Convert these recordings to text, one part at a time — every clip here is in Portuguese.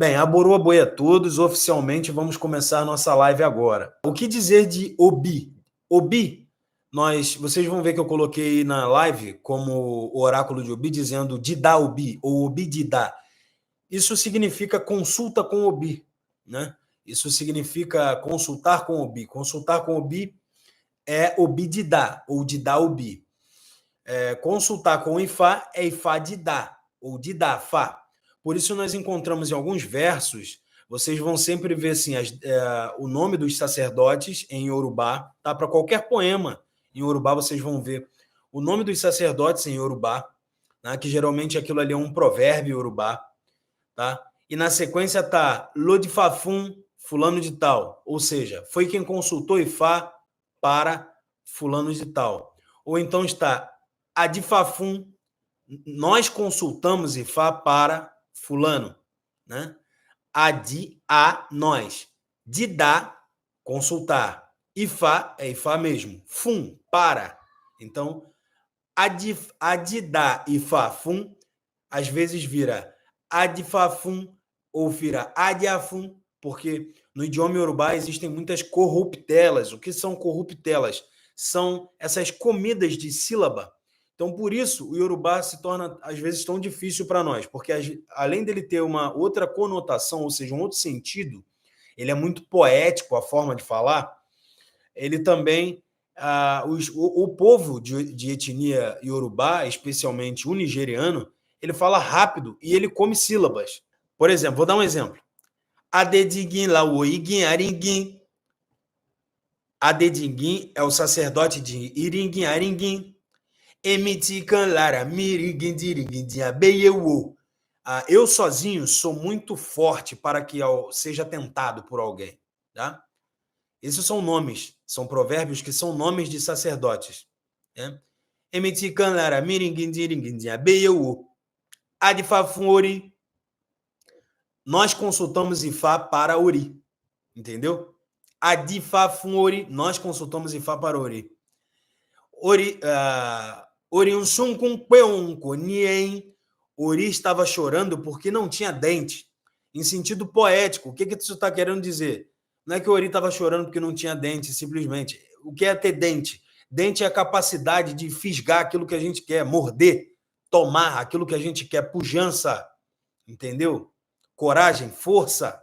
Bem, aborô a boi a todos, oficialmente vamos começar a nossa live agora. O que dizer de Obi? Obi, vocês vão ver que eu coloquei na live como o oráculo de Obi dizendo Didá Obi, ou Obi Didá. Isso significa consulta com Obi, né? Isso significa consultar com Obi. Consultar com Obi é Obi Didá, ou Didá Obi. Consultar com Ifá é Ifá Didá, ou Didá Fá. Por isso nós encontramos em alguns versos, vocês vão sempre ver assim, o nome dos sacerdotes em Yorubá, tá? Para qualquer poema em Yorubá vocês vão ver o nome dos sacerdotes em Yorubá, né? Que geralmente aquilo ali é um provérbio Yorubá, tá? E na sequência tá Lodifafum, fulano de tal, ou seja, foi quem consultou Ifá para fulano de tal. Ou então está Adifafum, nós consultamos Ifá para fulano, né? Nós. Didá, consultar. Ifá é Ifá mesmo. Fum, para. Então, Adidá, Ifá, Fum, às vezes vira Adifafum ou vira Adiafum, porque no idioma iorubá existem muitas corruptelas. O que são corruptelas? São essas comidas de sílaba. Então, por isso, o iorubá se torna, às vezes, tão difícil para nós, porque além dele ter uma outra conotação, ou seja, um outro sentido, ele é muito poético, a forma de falar, ele também... o povo de etnia iorubá, especialmente o nigeriano, ele fala rápido e ele come sílabas. Por exemplo, vou dar um exemplo. Adediguin, Laoiguin, Aringuin. Adediguin é o sacerdote de Iringuin, Aringuin. Emitican, Lara, Miriguin, Diriguin, Abeyewo. Eu sozinho sou muito forte para que seja tentado por alguém. Tá? Esses são nomes, são provérbios que são nomes de sacerdotes. Emitican, Lara, Miriguin, Diriguin, Abeyewo. Adifafun Ori. Nós consultamos Ifá para Ori. Entendeu? Adifafun Ori. Nós consultamos Ifá para Ori. Ori estava chorando porque não tinha dente. Em sentido poético, o que isso está querendo dizer? Não é que Ori estava chorando porque não tinha dente, simplesmente. O que é ter dente? Dente é a capacidade de fisgar aquilo que a gente quer, morder, tomar aquilo que a gente quer, pujança, entendeu? Coragem, força.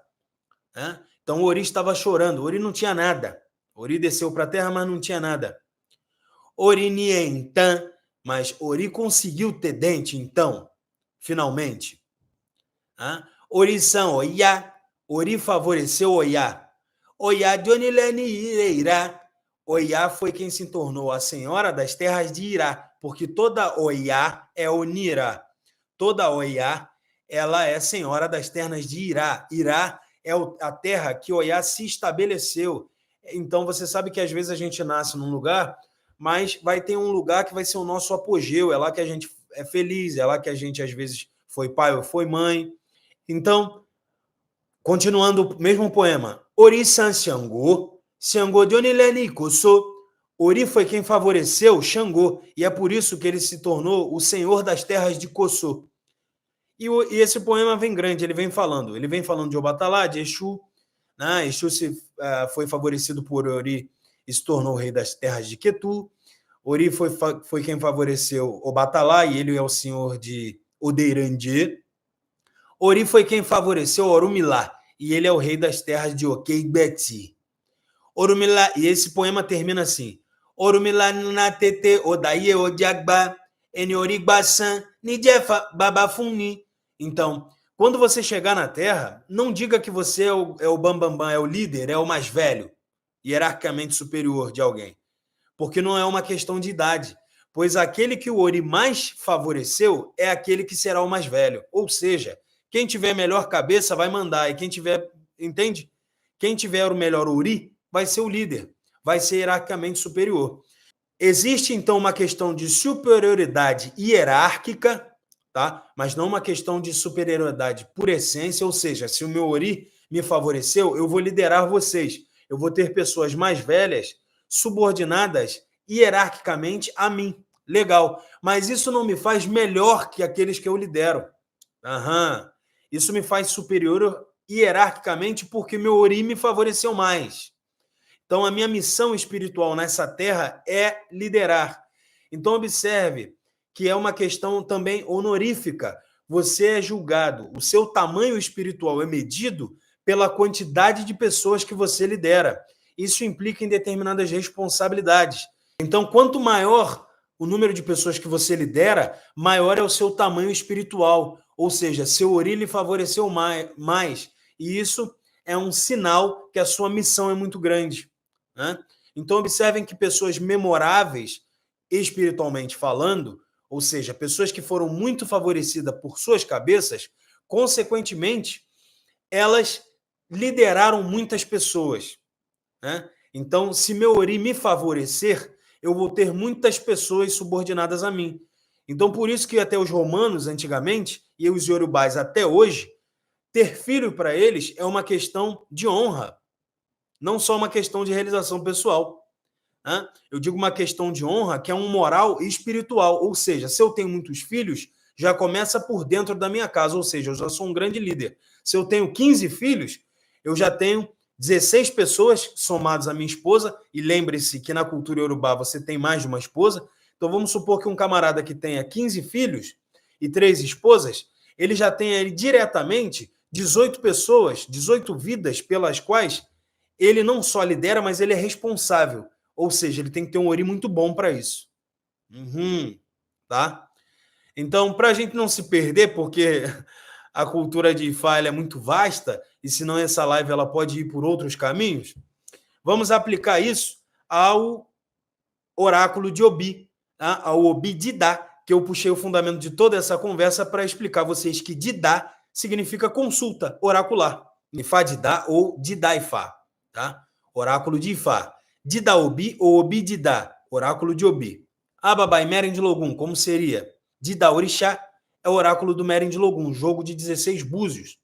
Né? Então, Ori estava chorando. Ori não tinha nada. Ori desceu para a terra, mas não tinha nada. Ori Nientan, mas Ori conseguiu ter dente, então, finalmente. Ori San Oya, Ori favoreceu Oya. Oya Dionilene Ireirá. Oya foi quem se tornou a senhora das terras de Irá, porque toda Oya é Onira. Toda Oya, ela é senhora das terras de Irá. Irá é a terra que Oya se estabeleceu. Então, você sabe que às vezes a gente nasce num lugar, mas vai ter um lugar que vai ser o nosso apogeu, é lá que a gente é feliz, é lá que a gente às vezes foi pai ou foi mãe. Então, continuando o mesmo poema, Ori San Xangô, Xangô de Onilene Koso. Ori foi quem favoreceu Xangô, e é por isso que ele se tornou o senhor das terras de Koso. E esse poema vem grande, ele vem falando de Obatalá, de Exu, né? Exu foi favorecido por Ori e se tornou o rei das terras de Quetu. Ori foi quem favoreceu Obatalá, e ele é o senhor de Odeirandê. Ori foi quem favoreceu Orumilá, e ele é o rei das terras de Okeibeti. Orumilá, e esse poema termina assim: Orumilá natete odaie odiagba eniorigbasan nijefa babafuni. Então, quando você chegar na Terra, não diga que você é o bambambam, é o líder, é o mais velho, hierarquicamente superior de alguém, porque não é uma questão de idade, pois aquele que o Ori mais favoreceu é aquele que será o mais velho. Ou seja, quem tiver melhor cabeça vai mandar, e quem tiver, entende? Quem tiver o melhor Ori vai ser o líder, vai ser hierarquicamente superior. Existe, então, uma questão de superioridade hierárquica, tá? Mas não uma questão de superioridade por essência, ou seja, se o meu Ori me favoreceu, eu vou liderar vocês. Eu vou ter pessoas mais velhas subordinadas hierarquicamente a mim. Legal. Mas isso não me faz melhor que aqueles que eu lidero. Isso me faz superior hierarquicamente porque meu ori me favoreceu mais. Então, a minha missão espiritual nessa terra é liderar. Então, observe que é uma questão também honorífica. Você é julgado, o seu tamanho espiritual é medido pela quantidade de pessoas que você lidera. Isso implica em determinadas responsabilidades. Então, quanto maior o número de pessoas que você lidera, maior é o seu tamanho espiritual. Ou seja, seu ori lhe favoreceu mais. E isso é um sinal que a sua missão é muito grande. Né? Então, observem que pessoas memoráveis, espiritualmente falando, ou seja, pessoas que foram muito favorecidas por suas cabeças, consequentemente, elas lideraram muitas pessoas. Né? Então, se meu ori me favorecer, eu vou ter muitas pessoas subordinadas a mim. Então, por isso que até os romanos, antigamente, e os iorubás até hoje, ter filho para eles é uma questão de honra, não só uma questão de realização pessoal. Né? Eu digo uma questão de honra que é um moral e espiritual, ou seja, se eu tenho muitos filhos, já começa por dentro da minha casa, ou seja, eu já sou um grande líder. Se eu tenho 15 filhos, eu já tenho 16 pessoas somadas à minha esposa, e lembre-se que na cultura iorubá você tem mais de uma esposa, então vamos supor que um camarada que tenha 15 filhos e 3 esposas, ele já tem aí diretamente 18 pessoas, 18 vidas pelas quais ele não só lidera, mas ele é responsável. Ou seja, ele tem que ter um ori muito bom para isso. Tá? Então, para a gente não se perder, porque a cultura de Ifá é muito vasta, e senão essa live ela pode ir por outros caminhos, vamos aplicar isso ao oráculo de Obi, tá? Ao Obi Didá, que eu puxei o fundamento de toda essa conversa para explicar a vocês que Didá significa consulta oracular. Ifá Didá ou Didá Ifá. Tá? Oráculo de Ifá. Didá Obi ou Obi Didá, oráculo de Obi. Ababai Meren de Logum, como seria? Didá Orixá é o oráculo do Meren de Logum, jogo de 16 búzios.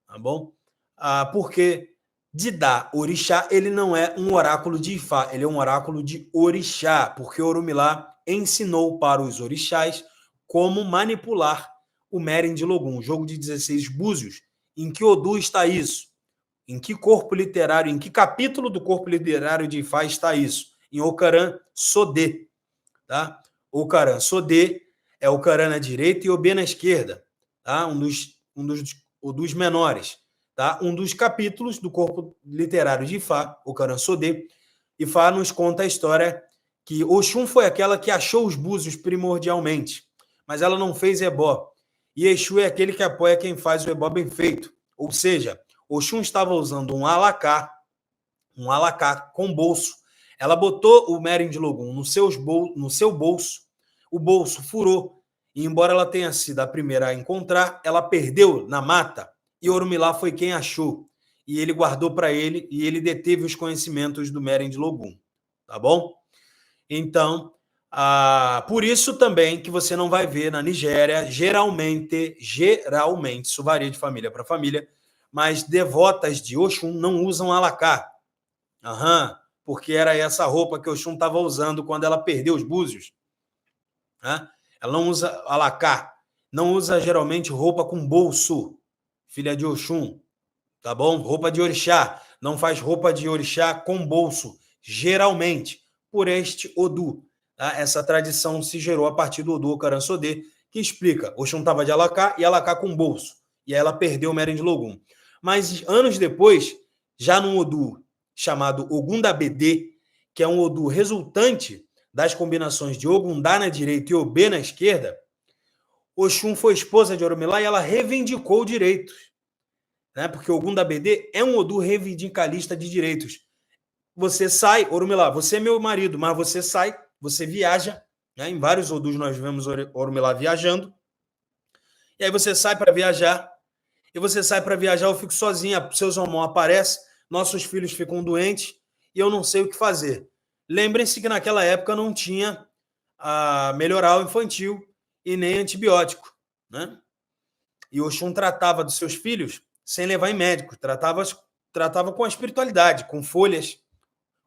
Tá bom? Porque Didá Orixá, ele não é um oráculo de Ifá, ele é um oráculo de Orixá, porque Orumilá ensinou para os orixás como manipular o Meren de Logum, jogo de 16 búzios. Em que Odu está isso? Em que corpo literário, em que capítulo do corpo literário de Ifá está isso? Em Ocaran Sodê. Tá? Ocaran Sodê é Ocaran na direita e Obê na esquerda. Tá? Um dos menores. Tá? Um dos capítulos do corpo literário de Ifá, Ocaran Sodê. Ifá nos conta a história que Oxum foi aquela que achou os búzios primordialmente, mas ela não fez ebó. E Exu é aquele que apoia quem faz o ebó bem feito. Ou seja, Oxum estava usando um alacá com bolso. Ela botou o Meren de Logum no seu bolso, o bolso furou, e embora ela tenha sido a primeira a encontrar, ela perdeu na mata, e Orumilá foi quem achou, e ele guardou para ele, e ele deteve os conhecimentos do Meren de Logum, tá bom? Então, por isso também que você não vai ver na Nigéria, geralmente, isso varia de família para família, mas devotas de Oxum não usam alacá. Porque era essa roupa que Oxum estava usando quando ela perdeu os búzios. Ela não usa alacá, não usa geralmente roupa com bolso, filha de Oxum, tá bom? Roupa de orixá, não faz roupa de orixá com bolso, geralmente, por este Odu. Tá? Essa tradição se gerou a partir do Odu Ocaran Sodê, que explica, Oxum estava de alacá e alacá com bolso, e aí ela perdeu o Meren de Logum. Mas anos depois, já num Odu chamado Ogundabedê, que é um Odu resultante das combinações de Ogundá na direita e Obê na esquerda, Oxum foi esposa de Orumilá e ela reivindicou direitos. Né? Porque Ogundabedê é um Odu reivindicalista de direitos. Você sai, Orumilá, você é meu marido, mas você sai, você viaja, né? Em vários Odus nós vemos Orumilá viajando, e aí você sai para viajar, eu fico sozinha, seus homens aparecem, nossos filhos ficam doentes, e eu não sei o que fazer. Lembrem-se que naquela época não tinha melhoral infantil e nem antibiótico, né? E Oxum tratava dos seus filhos sem levar em médico, tratava com a espiritualidade, com folhas.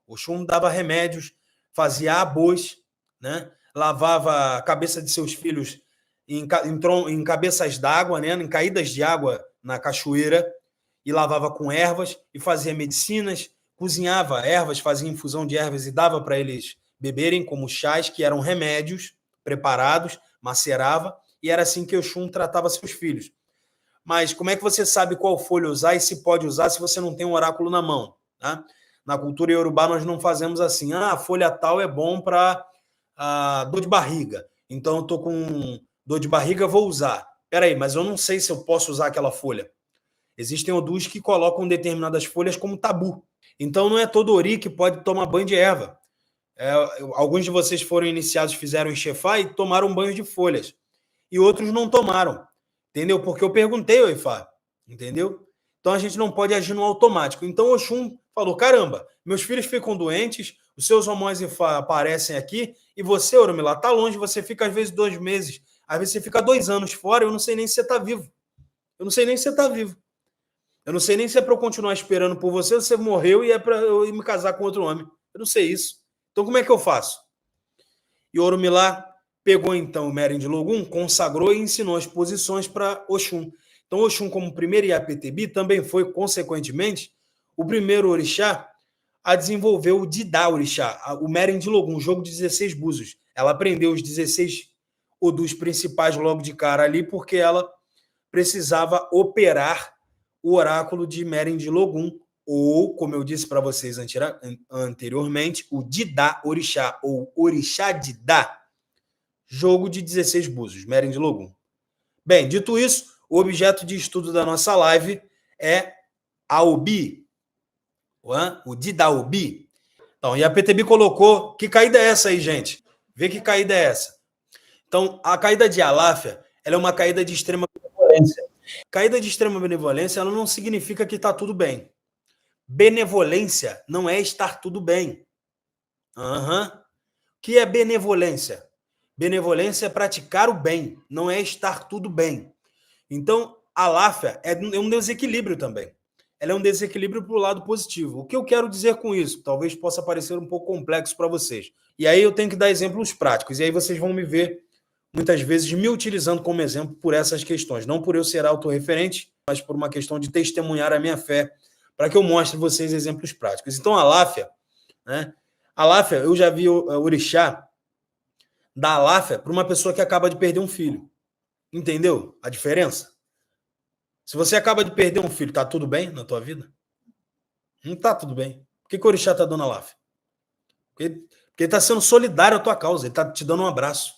Oxum dava remédios, fazia abôs, né? Lavava a cabeça de seus filhos em cabeças d'água, né? Em caídas de água na cachoeira e lavava com ervas e fazia medicinas, cozinhava ervas, fazia infusão de ervas e dava para eles beberem como chás, que eram remédios preparados, macerava, e era assim que Oxum tratava seus filhos. Mas como é que você sabe qual folha usar e se pode usar se você não tem um oráculo na mão? Tá? Na cultura iorubá nós não fazemos assim, a folha tal é bom para dor de barriga, então eu estou com dor de barriga, vou usar. Peraí, mas eu não sei se eu posso usar aquela folha. Existem odus que colocam determinadas folhas como tabu. Então não é todo ori que pode tomar banho de erva. Alguns de vocês foram iniciados, fizeram enxefá e tomaram banho de folhas. E outros não tomaram. Entendeu? Porque eu perguntei ao Ifá. Entendeu? Então a gente não pode agir no automático. Então Oxum falou, caramba, meus filhos ficam doentes, os seus homões Ifá aparecem aqui, e você, Oromilá, tá longe, você fica às vezes 2 meses, às vezes você fica 2 anos fora, eu não sei nem se você tá vivo. Eu não sei nem se você tá vivo. Eu não sei nem se é para eu continuar esperando por você, ou você morreu e é para eu ir me casar com outro homem. Eu não sei isso. Então como é que eu faço? E Oromilá pegou então o Merin de Logum, consagrou e ensinou as posições para Oxum. Então Oxum, como primeiro Iapetebi, também foi, consequentemente, o primeiro orixá a desenvolver o Didá orixá, o Merin de Logum, um jogo de 16 búzios. Ela aprendeu os 16 odus principais logo de cara ali, porque ela precisava operar o oráculo de Merin de Logum, ou, como eu disse para vocês anteriormente, o Didá orixá, ou orixá Didá, jogo de 16 búzios, Merin de Logum. Bem, dito isso, o objeto de estudo da nossa live é a Obi, o Didá Obi. Então, e a PTB colocou, que caída é essa aí, gente? Vê que caída é essa. Então, a caída de Aláfia, ela é uma caída de extrema benevolência. Caída de extrema benevolência, ela não significa que está tudo bem. Benevolência não é estar tudo bem. O que é benevolência? Benevolência é praticar o bem, não é estar tudo bem. Então, Aláfia é um desequilíbrio também. Ela é um desequilíbrio para o lado positivo. O que eu quero dizer com isso? Talvez possa parecer um pouco complexo para vocês. E aí eu tenho que dar exemplos práticos. E aí vocês vão me ver, muitas vezes, me utilizando como exemplo por essas questões. Não por eu ser autorreferente, mas por uma questão de testemunhar a minha fé, para que eu mostre a vocês exemplos práticos. Então, a Aláfia, né? Aláfia, eu já vi o orixá da Aláfia para uma pessoa que acaba de perder um filho. Entendeu a diferença? Se você acaba de perder um filho, tá tudo bem na tua vida? Não tá tudo bem. Por que o orixá tá dando Aláfia? Porque ele tá sendo solidário à tua causa, ele tá te dando um abraço.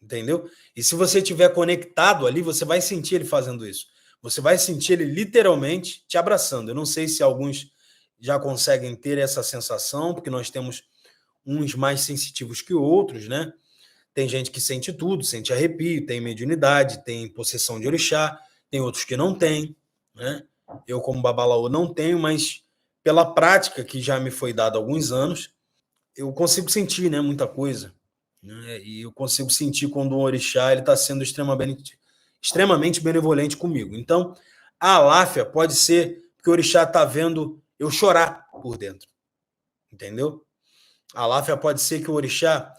Entendeu? E se você estiver conectado ali, você vai sentir ele fazendo isso. Você vai sentir ele literalmente te abraçando. Eu não sei se alguns já conseguem ter essa sensação, porque nós temos uns mais sensitivos que outros, né? Tem gente que sente tudo, sente arrepio, tem mediunidade, tem possessão de orixá, tem outros que não têm, né? Eu, como babalaô, não tenho, mas pela prática que já me foi dada há alguns anos, eu consigo sentir, né, muita coisa. Né? E eu consigo sentir quando um orixá está sendo extremamente benevolente comigo. Então, a Aláfia pode ser que o orixá está vendo eu chorar por dentro. Entendeu? A Aláfia pode ser que o orixá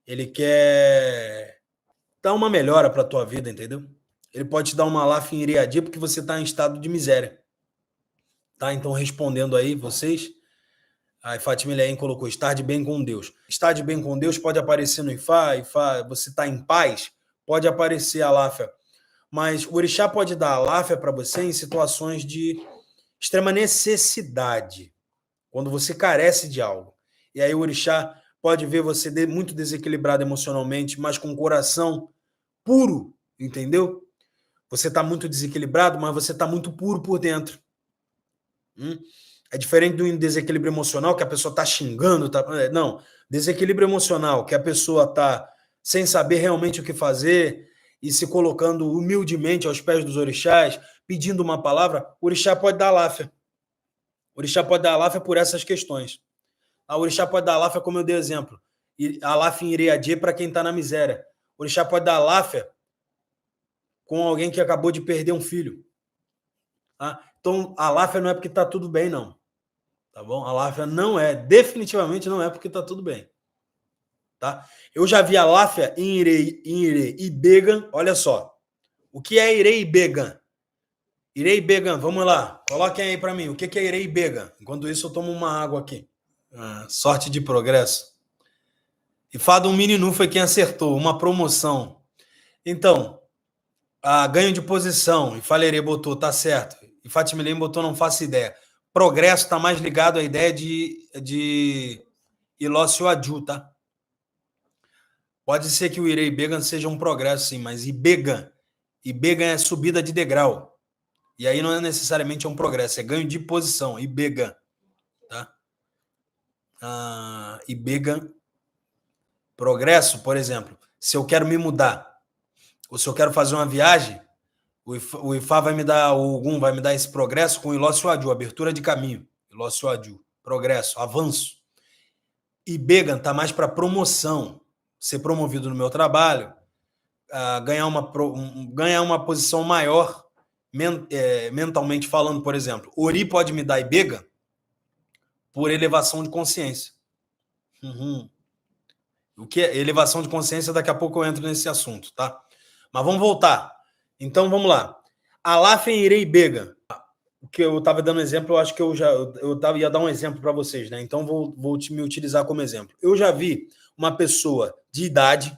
ele quer dar uma melhora para a tua vida, entendeu? Ele pode te dar uma Aláfia em Iriadi porque você está em estado de miséria. Tá? Então, respondendo aí vocês, a Fátima Leyen colocou estar de bem com Deus. Estar de bem com Deus pode aparecer no Ifá, você está em paz, pode aparecer a Aláfia. Mas o orixá pode dar Aláfia para você em situações de extrema necessidade, quando você carece de algo. E aí o orixá pode ver você muito desequilibrado emocionalmente, mas com o coração puro, entendeu? Você está muito desequilibrado, mas você está muito puro por dentro. É diferente do desequilíbrio emocional, que a pessoa está xingando. Não, desequilíbrio emocional, que a pessoa está sem saber realmente o que fazer e se colocando humildemente aos pés dos orixás, pedindo uma palavra, o orixá pode dar Aláfia. O orixá pode dar Aláfia por essas questões. O orixá pode dar Aláfia, como eu dei exemplo. Aláfia em Iriadi para quem está na miséria. O orixá pode dar Aláfia com alguém que acabou de perder um filho. Tá? Então, a Aláfia não é porque está tudo bem, não. Tá bom? A Aláfia não é, definitivamente não é porque está tudo bem. Tá? Eu já vi a Aláfia em Ire e Began. Olha só. O que é Ire e Began? Irei Began, vamos lá. Coloquem aí para mim. O que é Irei Began? Enquanto isso, eu tomo uma água aqui. Sorte de progresso. E Fadum Mininu foi quem acertou. Uma promoção. Então, ganho de posição. E Falerê botou, tá certo. E Fatimilém botou, não faço ideia. Progresso está mais ligado à ideia de Ilócio Adu, tá? Pode ser que o Irei Began seja um progresso, sim, mas Ibegan é subida de degrau. E aí não é necessariamente um progresso, é ganho de posição. Ibegan, tá? Ibegan, progresso, por exemplo. Se eu quero me mudar, ou se eu quero fazer uma viagem, o Ifá vai me dar, o Ogum vai me dar esse progresso com o Ilócio Adu, abertura de caminho. Ilócio Adu, progresso, avanço. Ibegan tá mais para promoção, ser promovido no meu trabalho, ganhar uma posição maior, mentalmente falando, por exemplo. Ori pode me dar Ibegan por elevação de consciência. O que é elevação de consciência? Daqui a pouco eu entro nesse assunto, tá? Mas vamos voltar. Então, vamos lá. Alafen Irei Began. O que eu estava dando exemplo, eu acho que eu ia dar um exemplo para vocês, né? Então, vou me utilizar como exemplo. Eu já vi uma pessoa de idade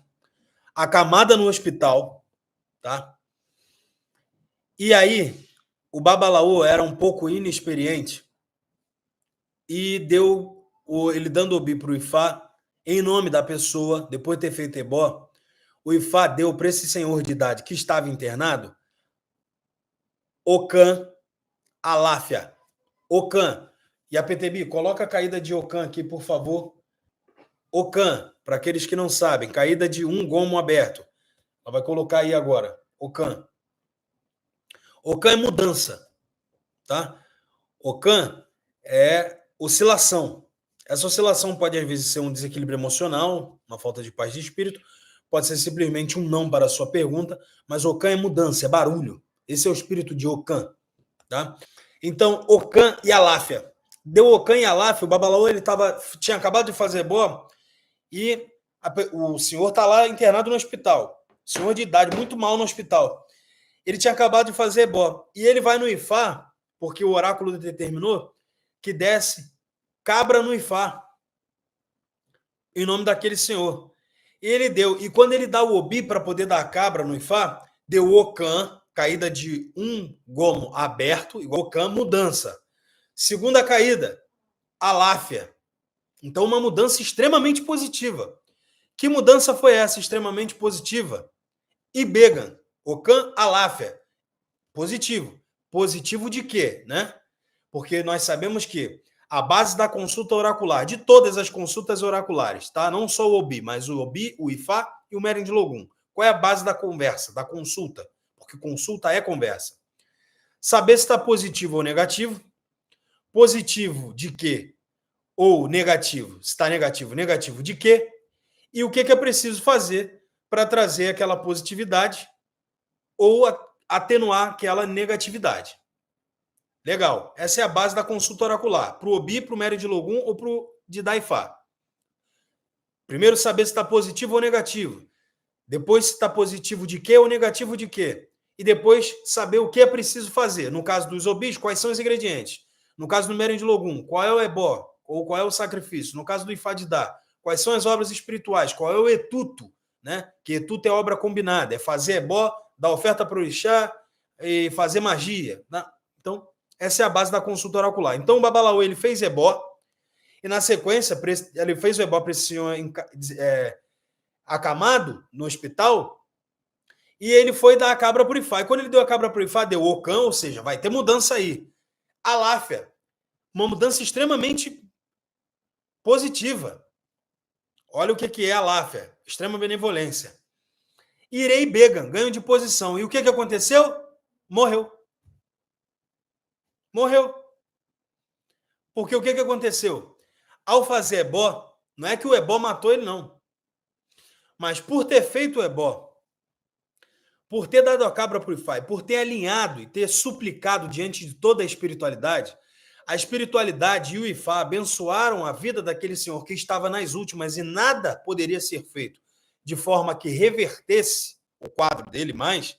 acamada no hospital, tá? E aí, o Babalaô era um pouco inexperiente e ele dando obi para o Ifá, em nome da pessoa, depois de ter feito ebó, o Ifá deu para esse senhor de idade que estava internado Ocan Aláfia. Ocan. E a PTB, coloca a caída de Ocan aqui, por favor. Ocan, para aqueles que não sabem, caída de um gomo aberto. Ela vai colocar aí agora. Ocan. Ocan é mudança, tá? Ocan é oscilação. Essa oscilação pode, às vezes, ser um desequilíbrio emocional, uma falta de paz de espírito, pode ser simplesmente um não para a sua pergunta, mas Ocan é mudança, é barulho. Esse é o espírito de Ocan, tá? Então, Ocan e Aláfia. Deu Ocan e Aláfia, o Babalaô tinha acabado de fazer boa e o senhor está lá internado no hospital. Senhor de idade, muito mal no hospital. Ele tinha acabado de fazer ebó. E ele vai no Ifá, porque o oráculo determinou que desce cabra no Ifá, em nome daquele senhor. E ele deu. E quando ele dá o obi para poder dar a cabra no Ifá, deu Ocan, caída de um gomo aberto, igual Ocan, mudança. Segunda caída, Aláfia. Então, uma mudança extremamente positiva. Que mudança foi essa extremamente positiva? Ibegan, Ocan, Aláfia. Positivo. Positivo de quê, né? Porque nós sabemos que a base da consulta oracular, de todas as consultas oraculares, tá? Não só o Obi, mas o Obi, o Ifá e o Meren de Logum. Qual é a base da conversa, da consulta? Porque consulta é conversa. Saber se está positivo ou negativo. Positivo de quê? Ou negativo. Se está negativo, negativo de quê? E o que é preciso fazer para trazer aquela positividade ou atenuar aquela negatividade. Legal. Essa é a base da consulta oracular. Para o Obi, para o Meren de Logum ou para o de Daifá. Primeiro, saber se está positivo ou negativo. Depois, se está positivo de quê ou negativo de quê. E depois, saber o que é preciso fazer. No caso dos Obis, quais são os ingredientes. No caso do Meren de Logum, qual é o ebó ou qual é o sacrifício. No caso do Ifá de Dá, quais são as obras espirituais. Qual é o etuto, né? Que etuto é obra combinada. É fazer ebó, dar oferta para o orixá e fazer magia. Né? Então, essa é a base da consulta oracular. Então, o Babalaô, ele fez ebó, e na sequência, ele fez o ebó para esse senhor acamado no hospital, e ele foi dar a cabra para o Ifá. E quando ele deu a cabra para o Ifá, deu Ocan, ou seja, vai ter mudança aí. Aláfia, uma mudança extremamente positiva. Olha o que é Aláfia, extrema benevolência. Irei Began, ganho de posição. E o que aconteceu? Morreu. Morreu. Porque o que aconteceu? Ao fazer ebó, não é que o ebó matou ele, não. Mas por ter feito o ebó, por ter dado a cabra para o Ifá, por ter alinhado e ter suplicado diante de toda a espiritualidade e o Ifá abençoaram a vida daquele senhor que estava nas últimas e nada poderia ser feito de forma que revertesse o quadro dele mais,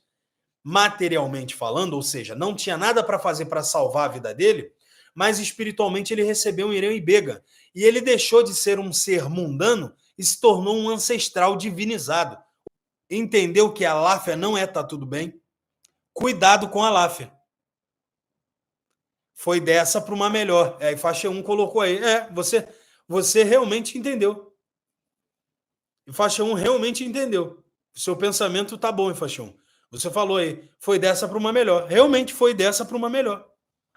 materialmente falando, ou seja, não tinha nada para fazer para salvar a vida dele, mas espiritualmente ele recebeu um Irém Bega. E ele deixou de ser um ser mundano e se tornou um ancestral divinizado. Entendeu que a Láfia não tá tudo bem? Cuidado com a Láfia. Foi dessa para uma melhor. Aí faixa 1 colocou aí. Você realmente entendeu. E faixa 1 realmente entendeu. O seu pensamento tá bom, em faixa 1. Você falou aí, foi dessa para uma melhor. Realmente foi dessa para uma melhor.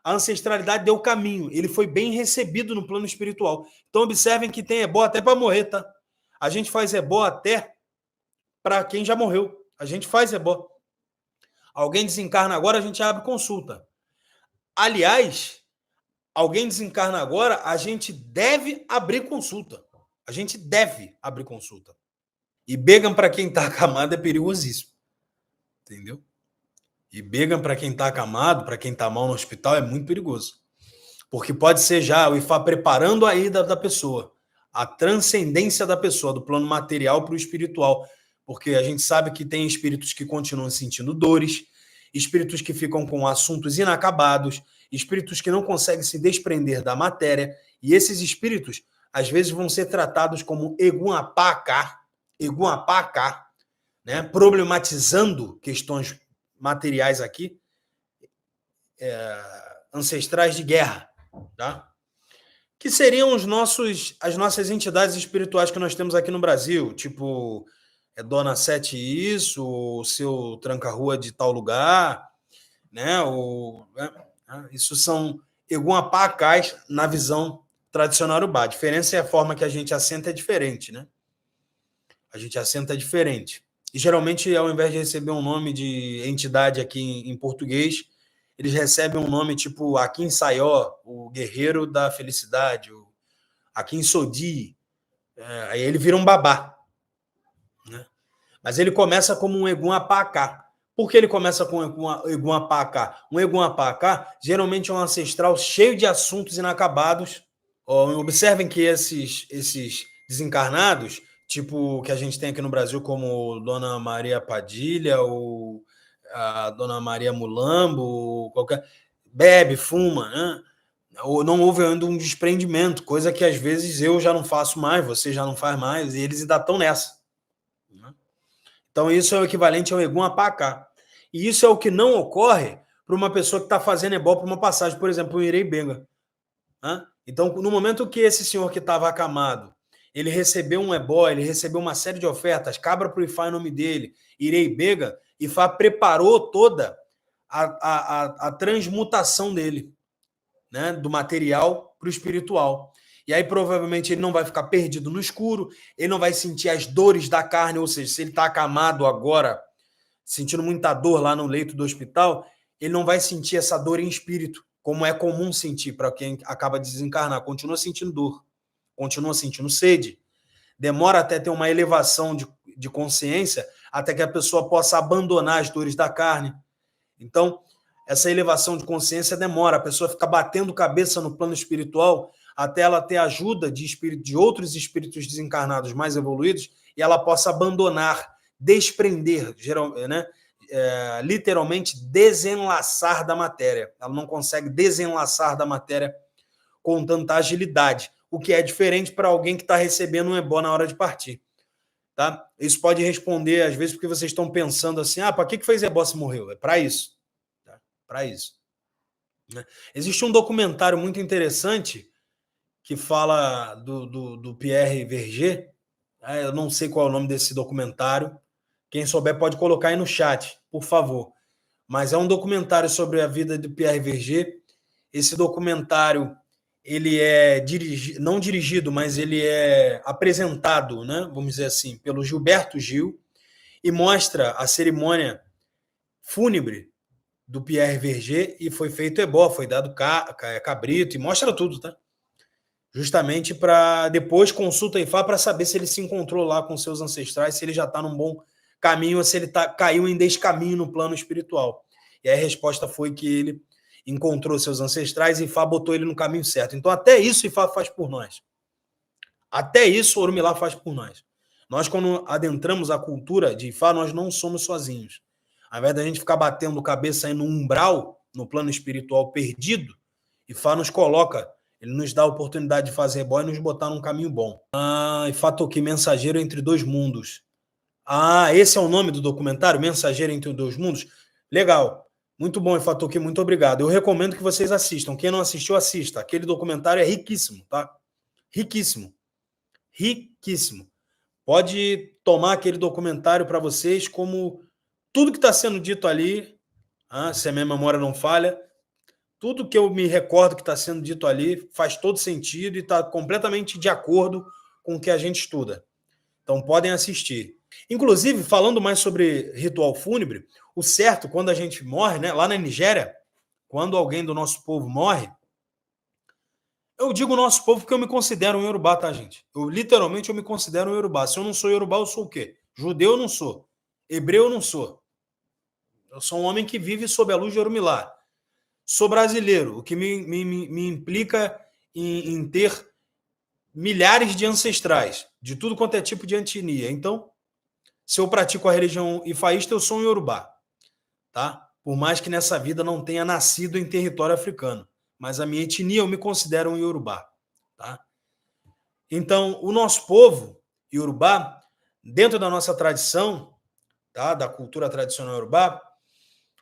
A ancestralidade deu caminho. Ele foi bem recebido no plano espiritual. Então observem que tem ebó até para morrer, tá? A gente faz ebó até para quem já morreu. A gente faz ebó. Alguém desencarna agora, a gente abre consulta. Aliás, alguém desencarna agora, a gente deve abrir consulta. A gente deve abrir consulta. E Begam para quem está acamado é perigosíssimo. Entendeu? E Begam para quem está acamado, para quem está mal no hospital, é muito perigoso. Porque pode ser já o IFA preparando a ida da pessoa, a transcendência da pessoa, do plano material para o espiritual. Porque a gente sabe que tem espíritos que continuam sentindo dores, espíritos que ficam com assuntos inacabados, espíritos que não conseguem se desprender da matéria, e esses espíritos, às vezes, vão ser tratados como Egunapá, né? Problematizando questões materiais aqui, ancestrais de guerra, tá? Que seriam as nossas entidades espirituais que nós temos aqui no Brasil, tipo Dona Sete isso, o seu tranca-rua de tal lugar, né? Isso são Egunapacás na visão tradicional urubá. A diferença é a forma que a gente assenta é diferente, né? A gente assenta diferente. E geralmente, ao invés de receber um nome de entidade aqui em português, eles recebem um nome tipo Akin Sayó, o guerreiro da felicidade, o Akin Sodi. Aí ele vira um babá. Né? Mas ele começa como um Egunapacá. Por que ele começa com um Egunapacá? Um Egunapacá geralmente é um ancestral cheio de assuntos inacabados. Observem que esses desencarnados, tipo que a gente tem aqui no Brasil, como Dona Maria Padilha, ou a Dona Maria Mulambo, qualquer... bebe, fuma, né? Ou não houve ainda um desprendimento, coisa que às vezes eu já não faço mais, você já não faz mais, e eles ainda estão nessa. Então isso é o equivalente ao Egunapacá. E isso é o que não ocorre para uma pessoa que está fazendo ebó para uma passagem, por exemplo, o Irém Bega. Então, no momento que esse senhor que estava acamado, ele recebeu um ebó, ele recebeu uma série de ofertas, cabra para o Ifá em nome dele, Irei Bega, Ifá preparou toda a transmutação dele, né, do material para o espiritual. E aí, provavelmente, ele não vai ficar perdido no escuro, ele não vai sentir as dores da carne, ou seja, se ele está acamado agora, sentindo muita dor lá no leito do hospital, ele não vai sentir essa dor em espírito, como é comum sentir para quem acaba de desencarnar. Continua sentindo dor, continua sentindo sede. Demora até ter uma elevação de consciência, até que a pessoa possa abandonar as dores da carne. Então, essa elevação de consciência demora, a pessoa fica batendo cabeça no plano espiritual até ela ter ajuda de outros espíritos desencarnados mais evoluídos e ela possa abandonar, desprender, né? Literalmente desenlaçar da matéria. Ela não consegue desenlaçar da matéria com tanta agilidade, o que é diferente para alguém que está recebendo um ebó na hora de partir. Tá? Isso pode responder, às vezes, porque vocês estão pensando assim, para que fez ebó se morreu? É para isso. Tá? Para isso. Né? Existe um documentário muito interessante que fala do Pierre Verger. Eu não sei qual é o nome desse documentário. Quem souber pode colocar aí no chat, por favor. Mas é um documentário sobre a vida de Pierre Verger. Esse documentário ele é não dirigido, mas ele é apresentado, né, vamos dizer assim, pelo Gilberto Gil e mostra a cerimônia fúnebre do Pierre Verger e foi feito ebó, foi dado cabrito e mostra tudo, tá? Justamente para depois consulta Ifá para saber se ele se encontrou lá com seus ancestrais, se ele já está num bom caminho ou se ele caiu em descaminho no plano espiritual. E aí a resposta foi que ele encontrou seus ancestrais e Ifá botou ele no caminho certo. Então até isso Ifá faz por nós. Até isso Orumilá faz por nós. Nós, quando adentramos a cultura de Ifá, nós não somos sozinhos. Ao invés da gente ficar batendo cabeça aí no umbral, no plano espiritual perdido, Ifá nos coloca, ele nos dá a oportunidade de fazer boa e nos botar num caminho bom. Ifá Toki, Mensageiro entre Dois Mundos. Esse é o nome do documentário, Mensageiro entre Dois Mundos? Legal. Muito bom, Ifá Toki, muito obrigado. Eu recomendo que vocês assistam. Quem não assistiu, assista. Aquele documentário é riquíssimo, tá? Riquíssimo. Riquíssimo. Pode tomar aquele documentário para vocês como tudo que está sendo dito ali, se a minha memória não falha, tudo que eu me recordo que está sendo dito ali faz todo sentido e está completamente de acordo com o que a gente estuda. Então podem assistir. Inclusive, falando mais sobre ritual fúnebre, o certo, quando a gente morre, né, lá na Nigéria, quando alguém do nosso povo morre, eu digo nosso povo porque eu me considero um Yorubá, tá, gente? Literalmente, eu me considero um Yorubá. Se eu não sou Yorubá, eu sou o quê? Judeu eu não sou. Hebreu eu não sou. Eu sou um homem que vive sob a luz de Orumilá. Sou brasileiro, o que me implica em ter milhares de ancestrais, de tudo quanto é tipo de etnia. Então, se eu pratico a religião ifaísta, eu sou um Yorubá. Tá? Por mais que nessa vida não tenha nascido em território africano. Mas a minha etnia eu me considero um Yorubá. Tá? Então, o nosso povo, Yorubá, dentro da nossa tradição, tá? Da cultura tradicional Yorubá,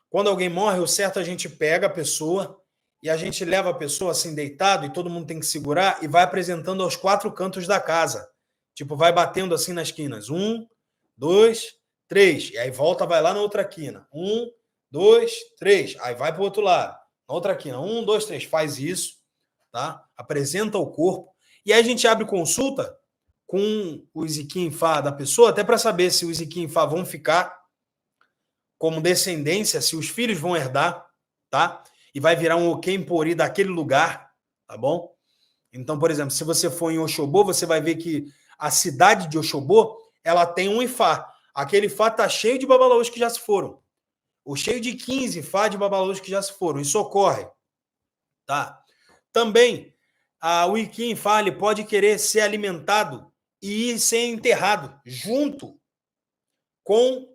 quando alguém morre, o certo é a gente pega a pessoa e a gente leva a pessoa assim deitado e todo mundo tem que segurar e vai apresentando aos 4 cantos da casa. Tipo, vai batendo assim nas quinas. 1, 2, 3. E aí volta, vai lá na outra quina. 1, 2, 3. Aí vai para o outro lado. Na outra quina. 1, 2, 3. Faz isso, tá? Apresenta o corpo. E aí a gente abre consulta com o Ziquim Fá da pessoa, até para saber se os Ziquim Fá vão ficar como descendência, se os filhos vão herdar, tá? E vai virar um Okempori daquele lugar, tá bom? Então, por exemplo, se você for em Oxobô, você vai ver que a cidade de Oxobô, ela tem um Ifá. Aquele Ifá tá cheio de babalaôs que já se foram. Ou cheio de 15 Ifá de babalaôs que já se foram. Isso ocorre, tá? Também, o Iquim Ifá, ele pode querer ser alimentado e ser enterrado junto com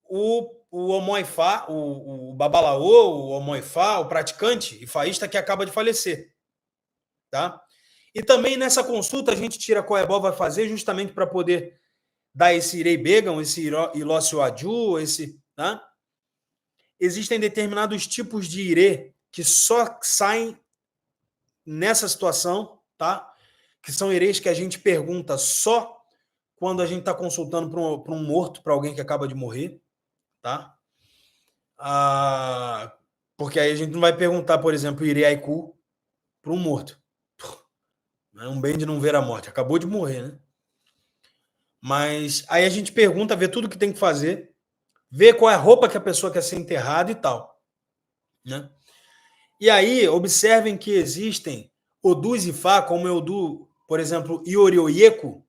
o Omoifá, o babalaô, o Omoifá, o praticante ifaísta que acaba de falecer. Tá? E também nessa consulta a gente tira qual Ebó vai fazer justamente para poder dar esse Irei Begam, esse Ilócio Adju, esse... Tá? Existem determinados tipos de Irê que só saem nessa situação, tá? Que são Irês que a gente pergunta só quando a gente está consultando para um morto, para alguém que acaba de morrer. Tá? Porque aí a gente não vai perguntar, por exemplo, Iriaiku para um morto. Um bem de não ver a morte. Acabou de morrer, né? Mas aí a gente pergunta, vê tudo que tem que fazer, vê qual é a roupa que a pessoa quer ser enterrada e tal. Né? E aí, observem que existem Odus e Fá, como é o Odu, por exemplo, Iori Oyeku,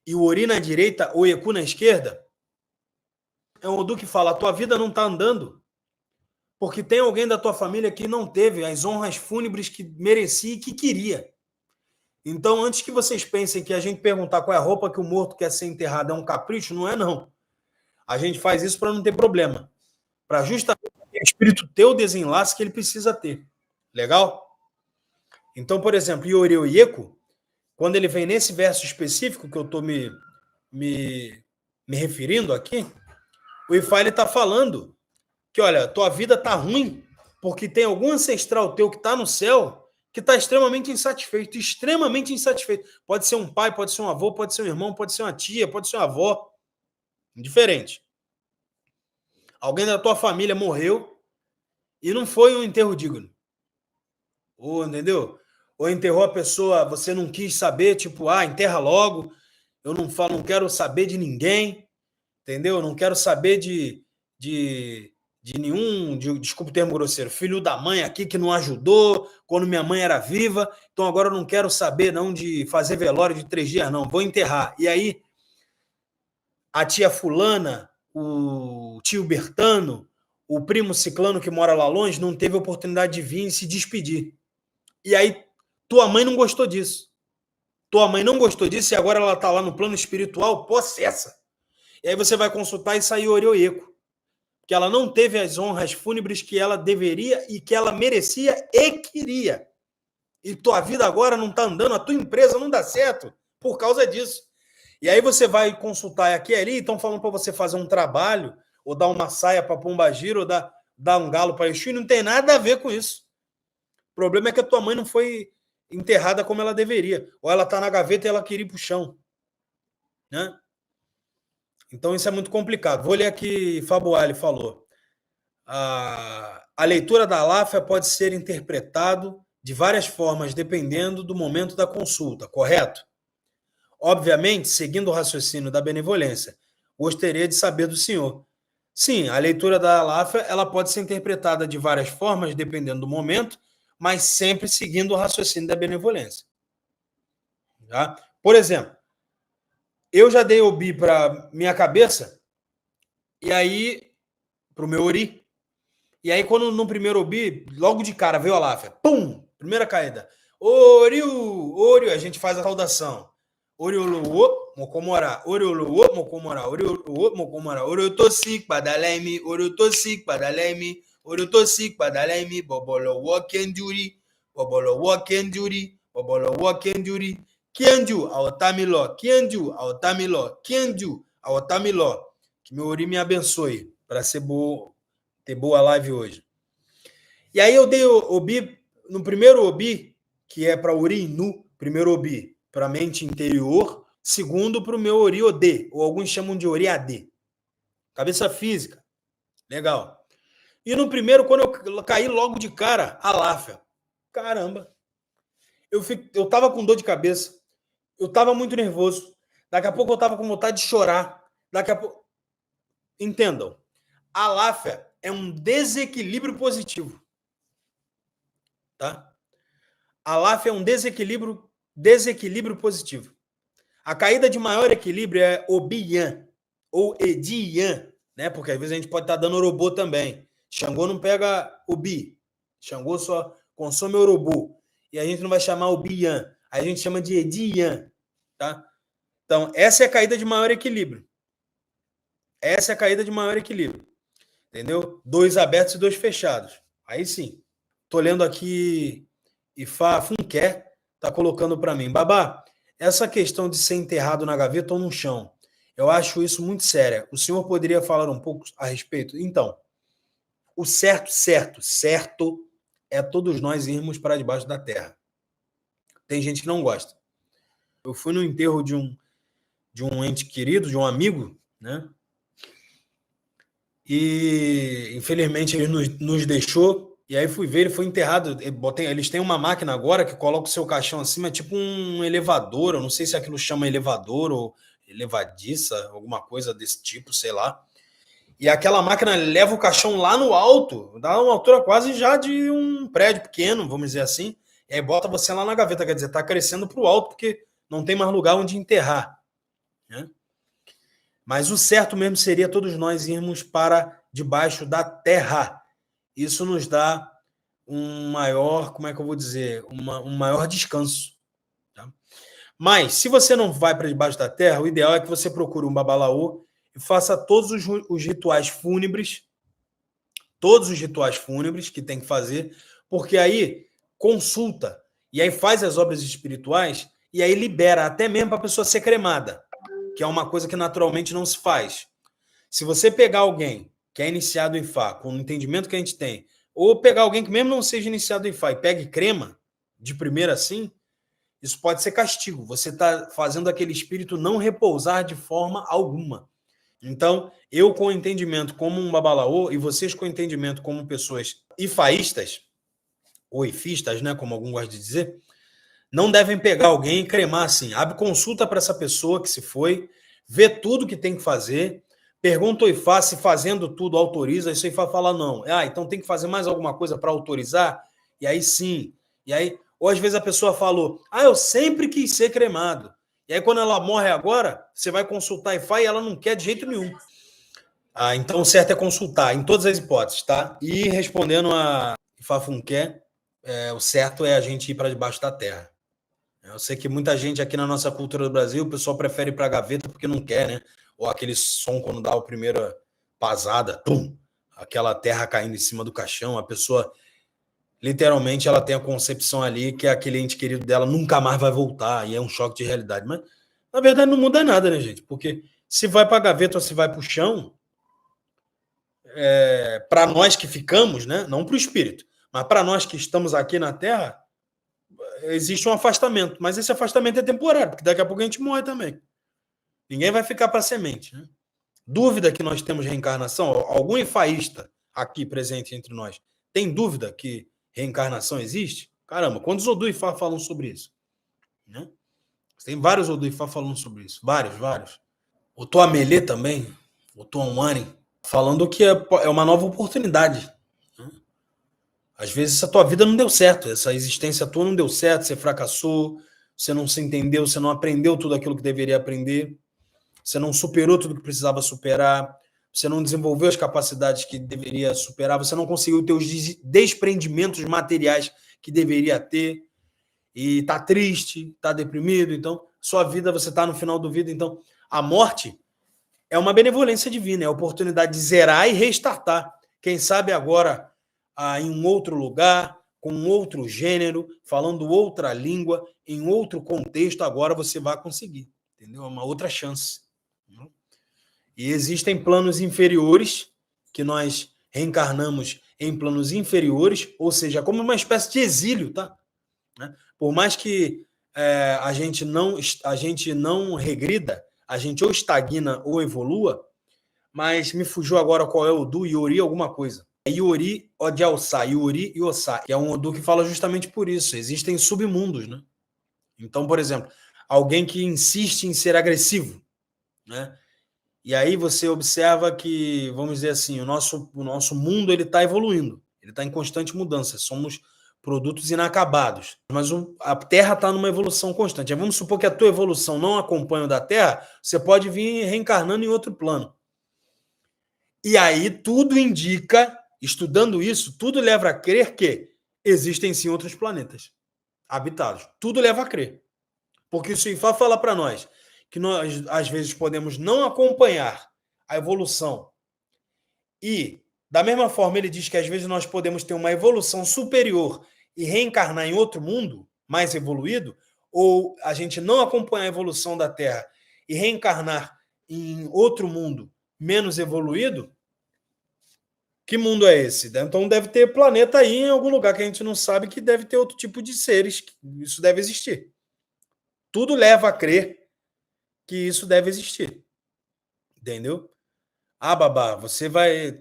e o Ori na direita, Oyeku na esquerda. É um Odu que fala, a tua vida não está andando porque tem alguém da tua família que não teve as honras fúnebres que merecia e que queria. Então, antes que vocês pensem que a gente perguntar qual é a roupa que o morto quer ser enterrado é um capricho, não é não. A gente faz isso para não ter problema. Para justamente o espírito ter o desenlace que ele precisa ter. Legal? Então, por exemplo, Iori Oyeku, quando ele vem nesse verso específico que eu estou me referindo aqui, o Ifá está falando que, olha, tua vida está ruim porque tem algum ancestral teu que está no céu que está extremamente insatisfeito. Pode ser um pai, pode ser um avô, pode ser um irmão, pode ser uma tia, pode ser uma avó. Indiferente. Alguém da tua família morreu e não foi um enterro digno. Ou, entendeu? Ou enterrou a pessoa, você não quis saber, tipo, enterra logo, eu não quero saber de ninguém, entendeu? Não quero saber de nenhum, desculpa o termo grosseiro, filho da mãe aqui que não ajudou quando minha mãe era viva, então agora eu não quero saber não de fazer velório de 3 dias, não, vou enterrar. E aí, a tia fulana, o tio Bertano, o primo ciclano que mora lá longe, não teve oportunidade de vir e se despedir. E aí, tua mãe não gostou disso. E agora ela está lá no plano espiritual possessa. E aí você vai consultar e sai Orioeco. que ela não teve as honras fúnebres que ela deveria e que ela merecia e queria. E tua vida agora não está andando, a tua empresa não dá certo por causa disso. E aí você vai consultar aqui e ali, estão falando para você fazer um trabalho, ou dar uma saia para Pombagira, ou dar um galo para Exu, e não tem nada a ver com isso. O problema é que a tua mãe não foi enterrada como ela deveria. Ou ela está na gaveta e ela queria ir para o chão. Né? Então isso é muito complicado. Vou ler aqui, Fabuali falou. A leitura da aláfia pode ser interpretado de várias formas, dependendo do momento da consulta, correto? Obviamente, seguindo o raciocínio da benevolência, gostaria de saber do senhor. Sim, a leitura da aláfia ela pode ser interpretada de várias formas, dependendo do momento, mas sempre seguindo o raciocínio da benevolência. Tá? Por exemplo, eu já dei obi para minha cabeça, e aí, para o meu ori, e aí quando no primeiro obi, logo de cara veio a aláfia, pum, primeira caída, Oriu, a gente faz a saudação. Orioluo, Mokomora, Orioluo, Mokomora, Orioluo, Mokomora, Oriotosik, Badalemi, Oriotosik, Badalemi, Oriotosik, Badalemi, Bobolo Wakenduri, Bobolo Wakenduri, Bobolo Wakenduri, Kianju, Aotamiló, Kianju, Aotamiló, Kianju, Aotamiló. Que meu Ori me abençoe para ter boa live hoje. E aí eu dei o obi, no primeiro obi, que é para Ori Nu, primeiro obi, para a mente interior, segundo para o meu Ori Ode, ou alguns chamam de Ori Ade. Cabeça física. Legal. E no primeiro, quando eu caí logo de cara, aláfia. Caramba. Eu tava com dor de cabeça. Eu tava muito nervoso. Daqui a pouco eu tava com vontade de chorar. Daqui a pouco... Entendam. Aláfia é um desequilíbrio positivo. Tá? Aláfia é um desequilíbrio positivo. A caída de maior equilíbrio é Obi-Yan ou Edi-Yan, né? Porque às vezes a gente pode estar dando Orobô também. Xangô não pega Obi. Xangô só consome Orobô. E a gente não vai chamar Obi-Yan. A gente chama de Edi-Yan. Tá? Então, essa é a caída de maior equilíbrio. Essa é a caída de maior equilíbrio. Entendeu? 2 abertos e 2 fechados. Aí sim. Tô lendo aqui Ifá Funquer tá colocando para mim. Babá, essa questão de ser enterrado na gaveta ou no chão, eu acho isso muito séria. O senhor poderia falar um pouco a respeito? Então, o certo é todos nós irmos para debaixo da terra. Tem gente que não gosta. Eu fui no enterro de um ente querido, de um amigo, né? E infelizmente ele nos deixou. E aí fui ver, ele foi enterrado. Eles têm uma máquina agora que coloca o seu caixão acima, tipo um elevador. Eu não sei se aquilo chama elevador ou elevadiça, alguma coisa desse tipo, sei lá. E aquela máquina leva o caixão lá no alto, dá uma altura quase já de um prédio pequeno, vamos dizer assim. E aí bota você lá na gaveta, quer dizer, tá crescendo para o alto, porque não tem mais lugar onde enterrar. Né? Mas o certo mesmo seria todos nós irmos para debaixo da terra. Isso nos dá um maior, como é que eu vou dizer, um maior descanso. Tá? Mas, se você não vai para debaixo da terra, o ideal é que você procure um babalaô e faça todos os rituais fúnebres, que tem que fazer, porque aí consulta, e aí faz as obras espirituais, e aí libera até mesmo para a pessoa ser cremada, que é uma coisa que naturalmente não se faz. Se você pegar alguém que é iniciado em Fá, com o entendimento que a gente tem, ou pegar alguém que mesmo não seja iniciado em Fá e pegue crema, de primeira assim, isso pode ser castigo. Você está fazendo aquele espírito não repousar de forma alguma. Então, eu com entendimento como um babalaô, e vocês com entendimento como pessoas ifaístas, ou ifistas, né, como alguns gostam de dizer, não devem pegar alguém e cremar assim. Abre consulta para essa pessoa que se foi, vê tudo que tem que fazer, pergunta ao Ifá se fazendo tudo autoriza, isso o Ifá fala não. Então tem que fazer mais alguma coisa para autorizar? E aí sim. E aí, ou às vezes a pessoa falou, eu sempre quis ser cremado. E aí quando ela morre agora, você vai consultar a Ifá e ela não quer de jeito nenhum. Então o certo é consultar, em todas as hipóteses, tá? E respondendo a Ifá Funquer, o certo é a gente ir para debaixo da terra. Eu sei que muita gente aqui na nossa cultura do Brasil, o pessoal prefere ir para a gaveta porque não quer, né? Ou aquele som quando dá a primeira pasada, pum, aquela terra caindo em cima do caixão, a pessoa, literalmente, ela tem a concepção ali que aquele ente querido dela nunca mais vai voltar, e é um choque de realidade. Mas, na verdade, não muda nada, né, gente? Porque se vai para a gaveta ou se vai para o chão, para nós que ficamos, né? Não para o espírito, mas para nós que estamos aqui na Terra, existe um afastamento. Mas esse afastamento é temporário, porque daqui a pouco a gente morre também. Ninguém vai ficar para semente, né? Dúvida que nós temos reencarnação? Algum ifaísta aqui presente entre nós tem dúvida que reencarnação existe? Caramba, quantos Odu Ifá falam sobre isso? Né? Tem vários Odu Ifá falando sobre isso. Vários. O Toamelê também, o Toamwani, falando que é uma nova oportunidade. Né? Às vezes a tua vida não deu certo, essa existência tua não deu certo, você fracassou, você não se entendeu, você não aprendeu tudo aquilo que deveria aprender, você não superou tudo que precisava superar, você não desenvolveu as capacidades que deveria superar, você não conseguiu ter os desprendimentos materiais que deveria ter, e tá triste, tá deprimido, então sua vida, você tá no final do vida, então a morte é uma benevolência divina, é a oportunidade de zerar e restartar. Quem sabe agora em um outro lugar, com um outro gênero, falando outra língua, em outro contexto, agora você vai conseguir, entendeu? É uma outra chance. E existem planos inferiores, que nós reencarnamos em planos inferiores, ou seja, como uma espécie de exílio, tá? Por mais que a gente não regrida, a gente ou estagna ou evolua, mas me fugiu agora qual é o Odu, Iori alguma coisa. É Iori Odialsa, Iori e Osa, que é um Odu que fala justamente por isso. Existem submundos, né? Então, por exemplo, alguém que insiste em ser agressivo, né? E aí você observa que, vamos dizer assim, o nosso mundo ele está evoluindo, ele está em constante mudança. Somos produtos inacabados, mas a Terra está numa evolução constante. Vamos supor que a tua evolução não acompanha o da Terra, você pode vir reencarnando em outro plano. E aí tudo indica, estudando isso, tudo leva a crer que existem sim outros planetas habitados. Tudo leva a crer. Porque o Suifá fala para nós que nós, às vezes, podemos não acompanhar a evolução. E, da mesma forma, ele diz que, às vezes, nós podemos ter uma evolução superior e reencarnar em outro mundo mais evoluído, ou a gente não acompanhar a evolução da Terra e reencarnar em outro mundo menos evoluído. Que mundo é esse? Então deve ter planeta aí em algum lugar que a gente não sabe, que deve ter outro tipo de seres. Isso deve existir. Tudo leva a crer que isso deve existir. Entendeu? Babá, você vai...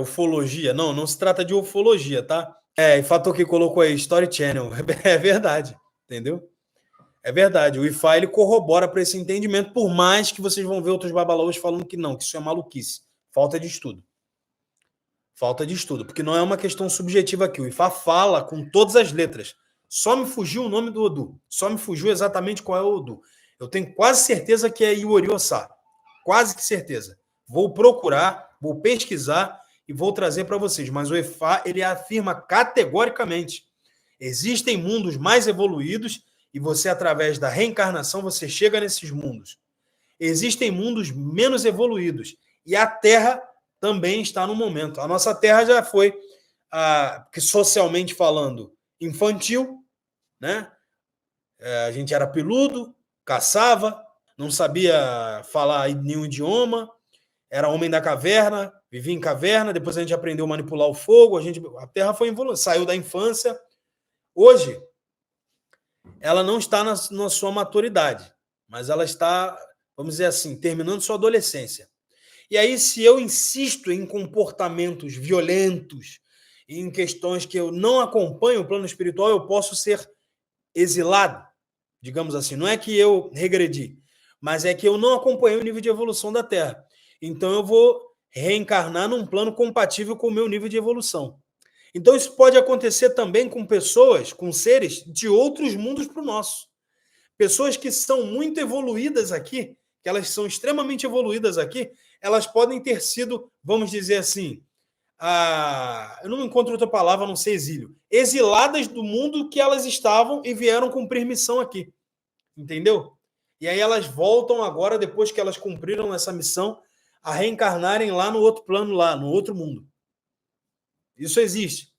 ufologia. Não se trata de ufologia, tá? E Fator que colocou aí, Story Channel. É verdade, entendeu? É verdade. O Ifá, ele corrobora para esse entendimento, por mais que vocês vão ver outros babalaos falando que não, que isso é maluquice. Falta de estudo. Porque não é uma questão subjetiva aqui. O Ifá fala com todas as letras. Só me fugiu o nome do Odu. Só me fugiu exatamente qual é o Odu. Eu tenho quase certeza que é Iori Osa. Quase que certeza. Vou procurar, vou pesquisar e vou trazer para vocês. Mas o Ifá, ele afirma categoricamente: existem mundos mais evoluídos e você, através da reencarnação, você chega nesses mundos. Existem mundos menos evoluídos. E a Terra também está no momento. A nossa Terra já foi, socialmente falando, infantil, né? A gente era peludo, caçava, não sabia falar nenhum idioma, era homem da caverna, vivia em caverna, depois a gente aprendeu a manipular o fogo, a Terra foi evoluindo, saiu da infância. Hoje, ela não está na sua maturidade, mas ela está, vamos dizer assim, terminando sua adolescência. E aí, se eu insisto em comportamentos violentos, em questões que eu não acompanho o plano espiritual, eu posso ser exilado, digamos assim. Não é que eu regredi, mas é que eu não acompanhei o nível de evolução da Terra. Então, eu vou reencarnar num plano compatível com o meu nível de evolução. Então, isso pode acontecer também com pessoas, com seres de outros mundos para o nosso. Pessoas que são muito evoluídas aqui, que elas são extremamente evoluídas aqui, elas podem ter sido, vamos dizer assim, eu não encontro outra palavra a não ser exílio, exiladas do mundo que elas estavam e vieram cumprir missão aqui. Entendeu? E aí elas voltam agora, depois que elas cumpriram essa missão, a reencarnarem lá no outro plano, lá no outro mundo. Isso existe,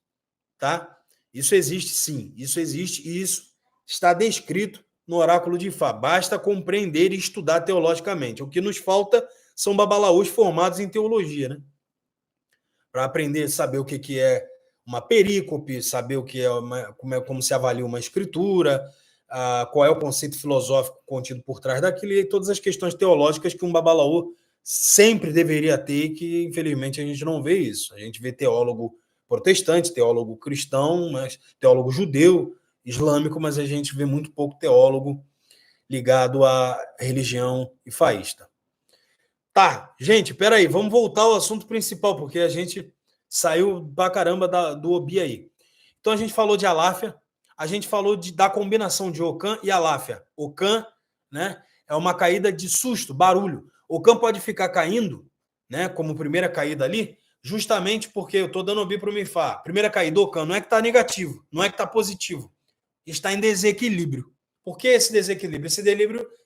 tá? Isso existe sim, isso existe e isso está descrito no oráculo de Ifá. Basta compreender e estudar teologicamente. O que nos falta são babalaús formados em teologia, né? Para aprender, saber o que é uma perícope, saber o que é como se avalia uma escritura, qual é o conceito filosófico contido por trás daquilo e todas as questões teológicas que um babalaú sempre deveria ter, que infelizmente a gente não vê isso. A gente vê teólogo protestante, teólogo cristão, mas teólogo judeu, islâmico, mas a gente vê muito pouco teólogo ligado à religião ifaísta. Tá, gente, peraí, vamos voltar ao assunto principal, porque a gente saiu pra caramba do Obi aí. Então a gente falou de Aláfia, a gente falou da combinação de Ocã e Aláfia. Ocã, né, é uma caída de susto, barulho. Ocã pode ficar caindo, né, como primeira caída ali, justamente porque eu estou dando Obi para o Mifá. Primeira caída, Ocã, não é que está negativo, não é que está positivo. Está em desequilíbrio. Por que esse desequilíbrio? Esse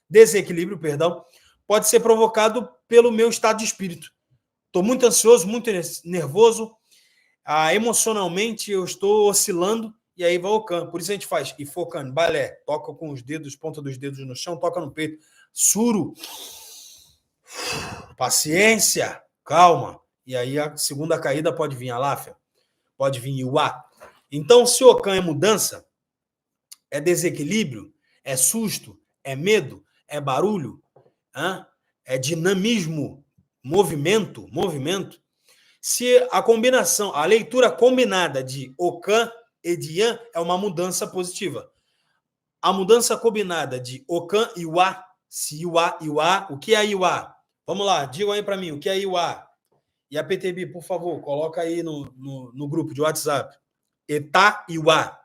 desequilíbrio, pode ser provocado pelo meu estado de espírito. Estou muito ansioso, muito nervoso, emocionalmente eu estou oscilando e aí vai o Ocã. Por isso a gente faz Ifocã, balé, toca com os dedos, ponta dos dedos no chão, toca no peito. Suro, paciência, calma. E aí a segunda caída pode vir Aláfia, pode vir Iuá. Então, se Ocã é mudança, é desequilíbrio, é susto, é medo, é barulho, é dinamismo, movimento. Se a combinação, a leitura combinada de Ocã e de Ian é uma mudança positiva. A mudança combinada de Ocã e Iuá, se Iuá, o que é Iuá? Vamos lá, digam aí para mim, o que é Iuá? E a PTB, por favor, coloca aí no grupo de WhatsApp. Etá Iuá.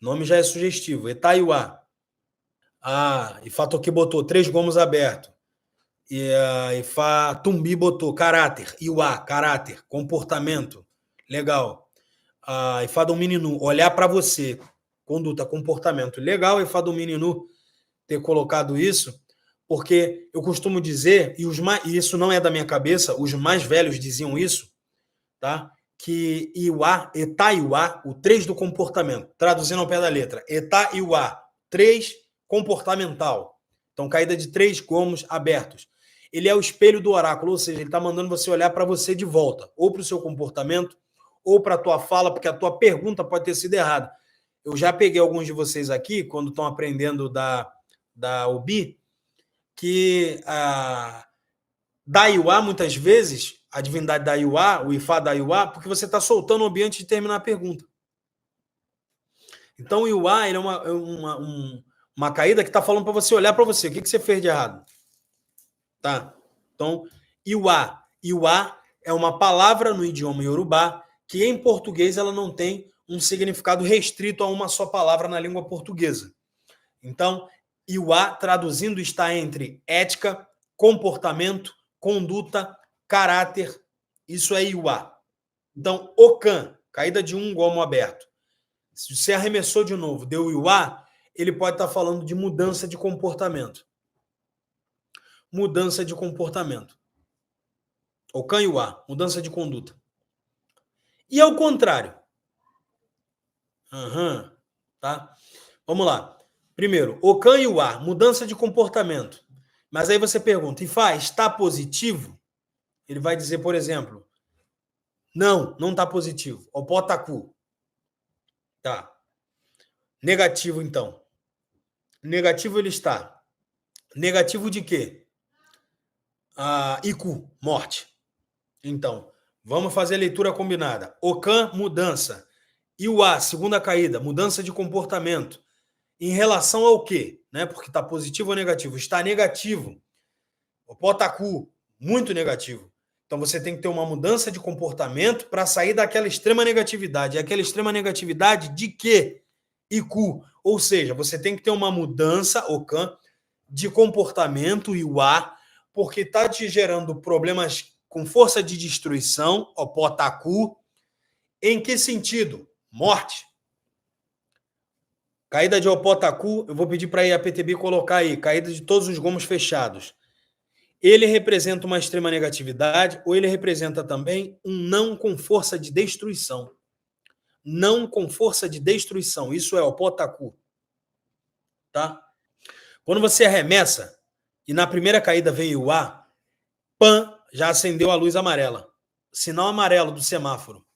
O nome já é sugestivo, Etá Iuá. Ifá Toqui botou 3 gomos abertos. E Ifá Tumbi botou caráter, Iuá, caráter, comportamento, legal. Ifá Domini Nu, olhar para você, conduta, comportamento, legal. Ifá Domini Nu ter colocado isso, porque eu costumo dizer, e isso não é da minha cabeça, os mais velhos diziam isso, tá? Que Iuá, Etá Iuá, o 3 do comportamento, traduzindo ao pé da letra, Etá Iuá, 3 comportamental. Então, caída de 3 gomos abertos. Ele é o espelho do oráculo, ou seja, ele está mandando você olhar para você de volta, ou para o seu comportamento, ou para a tua fala, porque a tua pergunta pode ter sido errada. Eu já peguei alguns de vocês aqui, quando estão aprendendo da Obi, que da Iuá, muitas vezes, a divindade da Iuá, o Ifá da Iuá, porque você está soltando o Obi antes de terminar a pergunta. Então, o Iuá ele é uma caída que está falando para você olhar para você. O que você fez de errado? Tá? Então, Iuá. Iuá é uma palavra no idioma iorubá que, em português, ela não tem um significado restrito a uma só palavra na língua portuguesa. Então, Iuá, traduzindo, está entre ética, comportamento, conduta, caráter. Isso é Iuá. Então, Ocã, caída de um gomo aberto. Se você arremessou de novo, deu Iuá, ele pode estar falando de mudança de comportamento. Mudança de comportamento. Ocã e Iuá, mudança de conduta. E ao contrário. Tá? Vamos lá. Primeiro, Ocã e Iuá, mudança de comportamento. Mas aí você pergunta, Ifá, está positivo? Ele vai dizer, por exemplo, não está positivo. Opotaku. Tá. Negativo, então. Negativo ele está. Negativo de quê? Iku, morte. Então, vamos fazer a leitura combinada. Ocã, mudança. Iuá, segunda caída, mudança de comportamento. Em relação ao quê? Né? Porque está positivo ou negativo? Está negativo. Opotaku, muito negativo. Então você tem que ter uma mudança de comportamento para sair daquela extrema negatividade. E aquela extrema negatividade de quê? Iku. Ou seja, você tem que ter uma mudança, Ocã, de comportamento, Iuá, porque está te gerando problemas com força de destruição, Opotaku. Em que sentido? Morte. Caída de Opotaku, eu vou pedir para a PTB colocar aí, caída de todos os gomos fechados. ele representa uma extrema negatividade ou ele representa também um não com força de destruição. Não com força de destruição. Isso é o potaku. Tá? Quando você arremessa e na primeira caída vem o A, pã, já acendeu a luz amarela. Sinal amarelo do semáforo.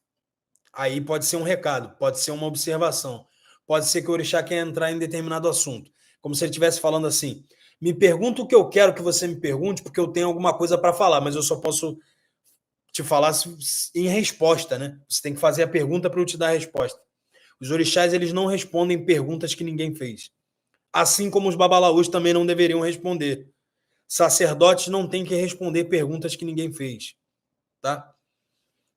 Aí pode ser um recado, pode ser uma observação, pode ser que o orixá quer entrar em determinado assunto. Como se ele estivesse falando assim, me pergunta o que eu quero que você me pergunte, porque eu tenho alguma coisa para falar, mas eu só posso te falar em resposta, né? Você tem que fazer a pergunta para eu te dar a resposta. Os orixás, eles não respondem perguntas que ninguém fez. Assim como os babalaús também não deveriam responder. Sacerdotes não têm que responder perguntas que ninguém fez. Tá?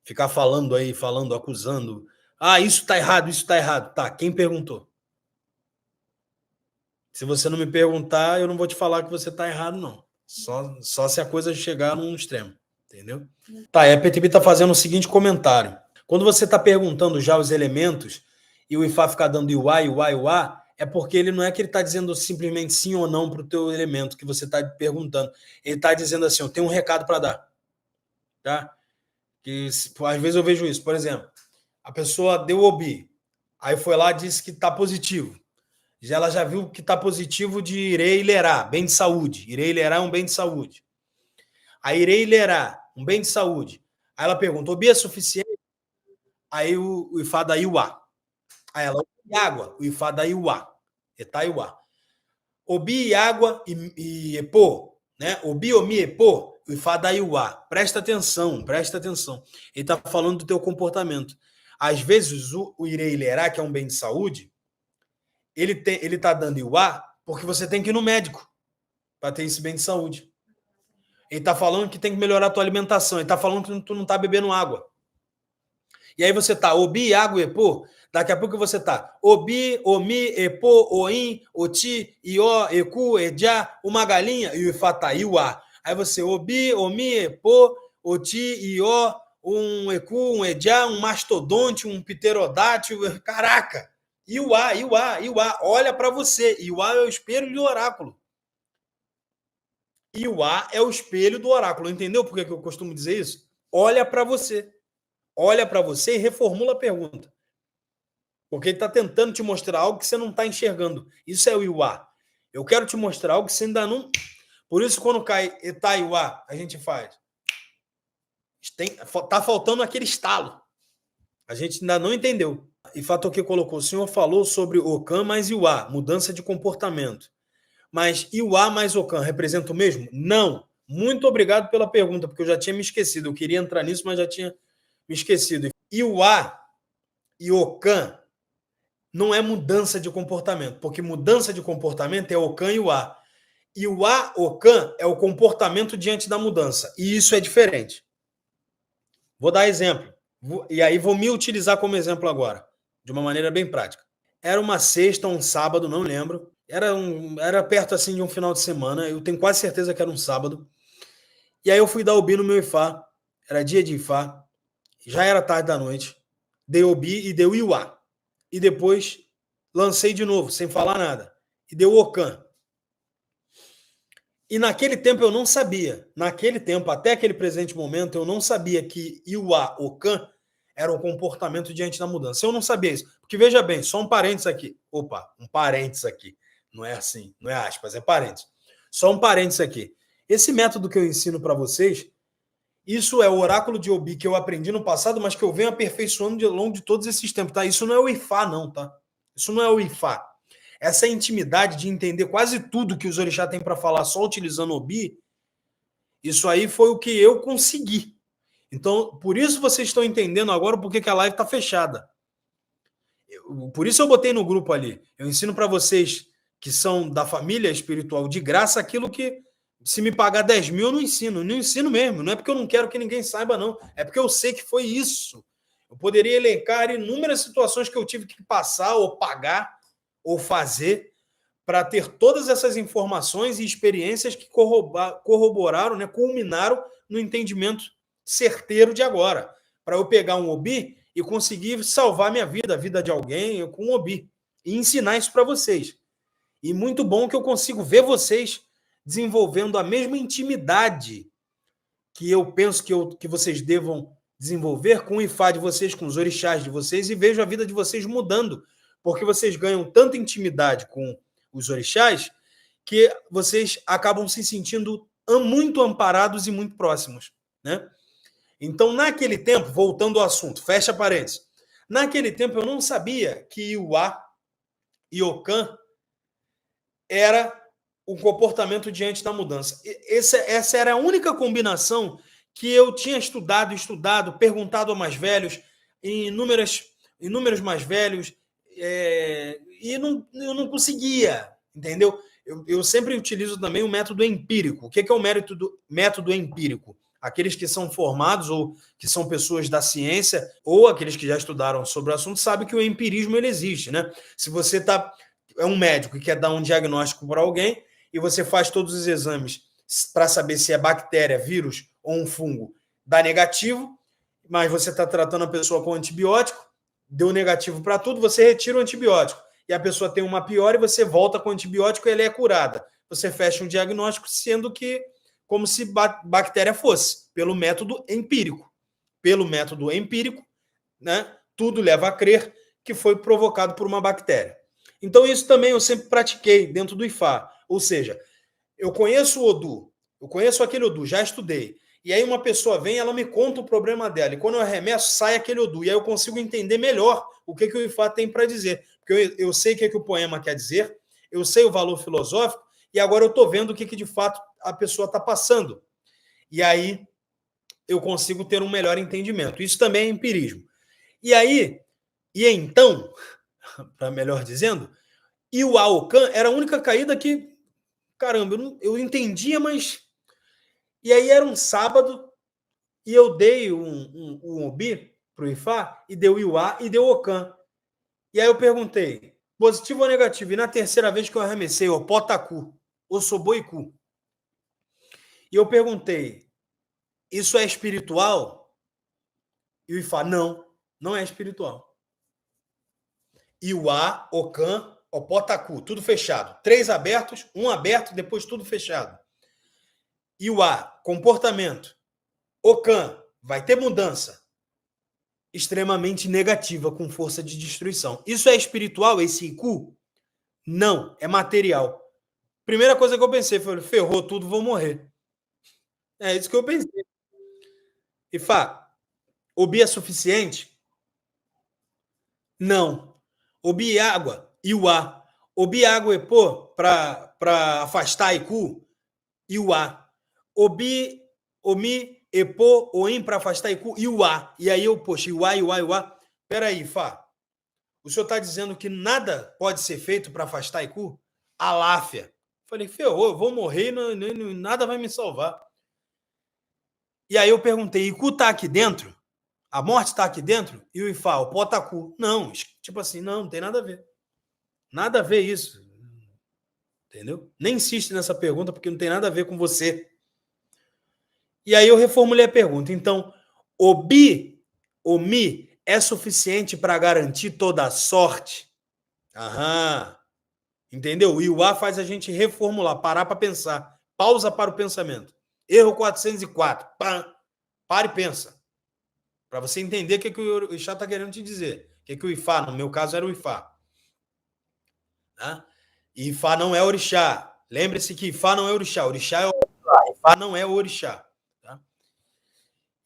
Ficar falando aí, falando, acusando. Ah, isso tá errado, isso tá errado. Tá, quem perguntou? Se você não me perguntar, eu não vou te falar que você tá errado, não. Só se a coisa chegar num extremo. Entendeu? Tá, e a PTB tá fazendo o seguinte comentário. Quando você tá perguntando já os elementos e o Ifá ficar dando Iuá, Iuá, Iuá, é porque ele não é que ele tá dizendo simplesmente sim ou não pro teu elemento que você tá perguntando. Ele tá dizendo assim, eu tenho um recado para dar. Tá? Que às vezes eu vejo isso. Por exemplo, a pessoa deu obi, aí foi lá e disse que está positivo. Ela já viu que está positivo de irei lerá, bem de saúde. Irei lerá é um bem de saúde. Aí irei lerá, um bem de saúde. Aí ela pergunta, obi é suficiente? Aí o Ifá dá Iuá. Aí ela, obi água, o Ifá dá Iuá. Etá Iuá. Obi água e epô, né? Obi, omi, epô, o Ifá dá Iuá. Presta atenção, presta atenção. Ele está falando do teu comportamento. Às vezes, o irei lerá, que é um bem de saúde, ele está dando Iuá porque você tem que ir no médico para ter esse bem de saúde. Ele está falando que tem que melhorar a tua alimentação. Ele está falando que tu não está bebendo água. E aí você está obi, água, epô. Daqui a pouco você está obi, omi, epô, oim, oti, ió, ecu, edjá, uma galinha e o Ifá tá Iuá. Aí você obi, omi, epô, oti, ió, um ecu, um edjá, um mastodonte, um pterodátil. Caraca! Iuá, Iuá, Iuá. Olha para você. Iuá é o espelho do oráculo. Iuá é o espelho do oráculo. Entendeu por que eu costumo dizer isso? Olha para você. Olha para você e reformula a pergunta. Porque ele está tentando te mostrar algo que você não está enxergando. Isso é o Iuá. Eu quero te mostrar algo que você ainda não... Por isso, quando cai Etá Iuá, a gente faz. Está faltando aquele estalo. A gente ainda não entendeu. E Fatoque colocou, o senhor falou sobre Ocan mais Iuá, mudança de comportamento. Mas Iuá mais Ocan representa o mesmo? Não. Muito obrigado pela pergunta, porque eu já tinha me esquecido. Eu queria entrar nisso, mas já tinha me esquecido. Iuá e Ocan não é mudança de comportamento, porque mudança de comportamento é Ocan e Iuá. Iuá, Ocan é o comportamento diante da mudança. E isso é diferente. Vou dar exemplo. E aí vou me utilizar como exemplo agora, de uma maneira bem prática. Era uma sexta ou um sábado, não lembro. Era perto assim de um final de semana. Eu tenho quase certeza que era um sábado. E aí eu fui dar obi no meu Ifá. Era dia de Ifá. Já era tarde da noite. Dei obi e deu Iuá. E depois lancei de novo, sem falar nada. E deu Ocan. E naquele tempo eu não sabia. Naquele tempo, até aquele presente momento, eu não sabia que Iuá, Ocan, era o comportamento diante da mudança. Eu não sabia isso. Porque veja bem, só um parênteses aqui. Opa, um parênteses aqui. Não é assim, não é aspas, é parênteses. Só um parênteses aqui. Esse método que eu ensino para vocês, isso é o oráculo de Obi que eu aprendi no passado, mas que eu venho aperfeiçoando ao longo de todos esses tempos, tá? Isso não é o Ifá, não, tá? Isso não é o Ifá. Essa intimidade de entender quase tudo que os orixá têm para falar só utilizando Obi, isso aí foi o que eu consegui. Então, por isso vocês estão entendendo agora porque que a live está fechada. Por isso eu botei no grupo ali. Eu ensino para vocês que são da família espiritual de graça aquilo que, se me pagar 10 mil, eu não ensino. Não ensino mesmo. Não é porque eu não quero que ninguém saiba, não. É porque eu sei que foi isso. Eu poderia elencar inúmeras situações que eu tive que passar ou pagar ou fazer para ter todas essas informações e experiências que corroboraram, né, culminaram no entendimento certeiro de agora. Para eu pegar um Obi e conseguir salvar minha vida, a vida de alguém com um Obi. E ensinar isso para vocês. E muito bom que eu consigo ver vocês desenvolvendo a mesma intimidade que eu penso que vocês devam desenvolver com o Ifá de vocês, com os orixás de vocês, e vejo a vida de vocês mudando, porque vocês ganham tanta intimidade com os orixás que vocês acabam se sentindo muito amparados e muito próximos, né? Então, naquele tempo, voltando ao assunto, fecha parênteses, naquele tempo eu não sabia que Iuá e Ocã era o comportamento diante da mudança. Essa era a única combinação que eu tinha estudado, perguntado a mais velhos, inúmeros mais velhos, e eu não conseguia, entendeu? Eu sempre utilizo também o método empírico. O que é o método empírico? Aqueles que são formados ou que são pessoas da ciência ou aqueles que já estudaram sobre o assunto sabem que o empirismo ele existe, né? Se você é um médico e quer dar um diagnóstico para alguém e você faz todos os exames para saber se é bactéria, vírus ou um fungo, dá negativo, mas você está tratando a pessoa com antibiótico, deu negativo para tudo, você retira o antibiótico e a pessoa tem uma pior e você volta com o antibiótico e ela é curada. Você fecha um diagnóstico sendo que como se bactéria fosse, pelo método empírico. Pelo método empírico, né, tudo leva a crer que foi provocado por uma bactéria. Então, isso também eu sempre pratiquei dentro do Ifá. Ou seja, eu conheço o Odu, eu conheço aquele Odu, já estudei. E aí uma pessoa vem, ela me conta o problema dela. E quando eu arremesso, sai aquele Odu. E aí eu consigo entender melhor o que o Ifá tem para dizer. Porque eu sei o que o poema quer dizer, eu sei o valor filosófico, e agora eu estou vendo o que de fato a pessoa está passando. E aí eu consigo ter um melhor entendimento. Isso também é empirismo. E então, para melhor dizendo, Iuá Ocã era a única caída que, caramba, eu entendia, mas... E aí era um sábado, e eu dei um Obi para o Ifá, e deu Iuá e deu Ocã. E aí eu perguntei, positivo ou negativo? E na terceira vez que eu arremessei, o Potacu, o Soboicu. E eu perguntei, isso é espiritual? E o Ifá, não é espiritual. Iuá, Ocã, Opotacu, tudo fechado. 3 abertos, 1 aberto, depois tudo fechado. Iuá, comportamento. Ocã, vai ter mudança. Extremamente negativa, com força de destruição. Isso é espiritual, esse Iku? Não, é material. Primeira coisa que eu pensei foi, ferrou tudo, vou morrer. É isso que eu pensei. Ifá, Obi é suficiente? Não. Obi água, Iuá. Obi água epô para afastar Iku, Iuá. Obi, Omi, epô, oim para afastar Iku, Iuá. E aí eu, poxa, Iuá. Peraí, Fá. O senhor está dizendo que nada pode ser feito para afastar Iku? Aláfia. Falei, ferrou, eu vou morrer e nada vai me salvar. E aí eu perguntei, Iku está aqui dentro? A morte está aqui dentro? E o Ifá, o Potacu. Não, tipo assim, não tem nada a ver. Nada a ver isso. Entendeu? Nem insiste nessa pergunta porque não tem nada a ver com você. E aí eu reformulei a pergunta. Então, Omi é suficiente para garantir toda a sorte? Aham. Entendeu? O Iuá faz a gente reformular, parar para pensar. Pausa para o pensamento. Erro 404. Pá. Para e pensa. Para você entender o que o Orixá está querendo te dizer. O que o Ifá, no meu caso, era o Ifá. Tá? Ifá não é Orixá. Lembre-se que Ifá não é Orixá. Orixá é Orixá. Ifá não é Orixá. Tá?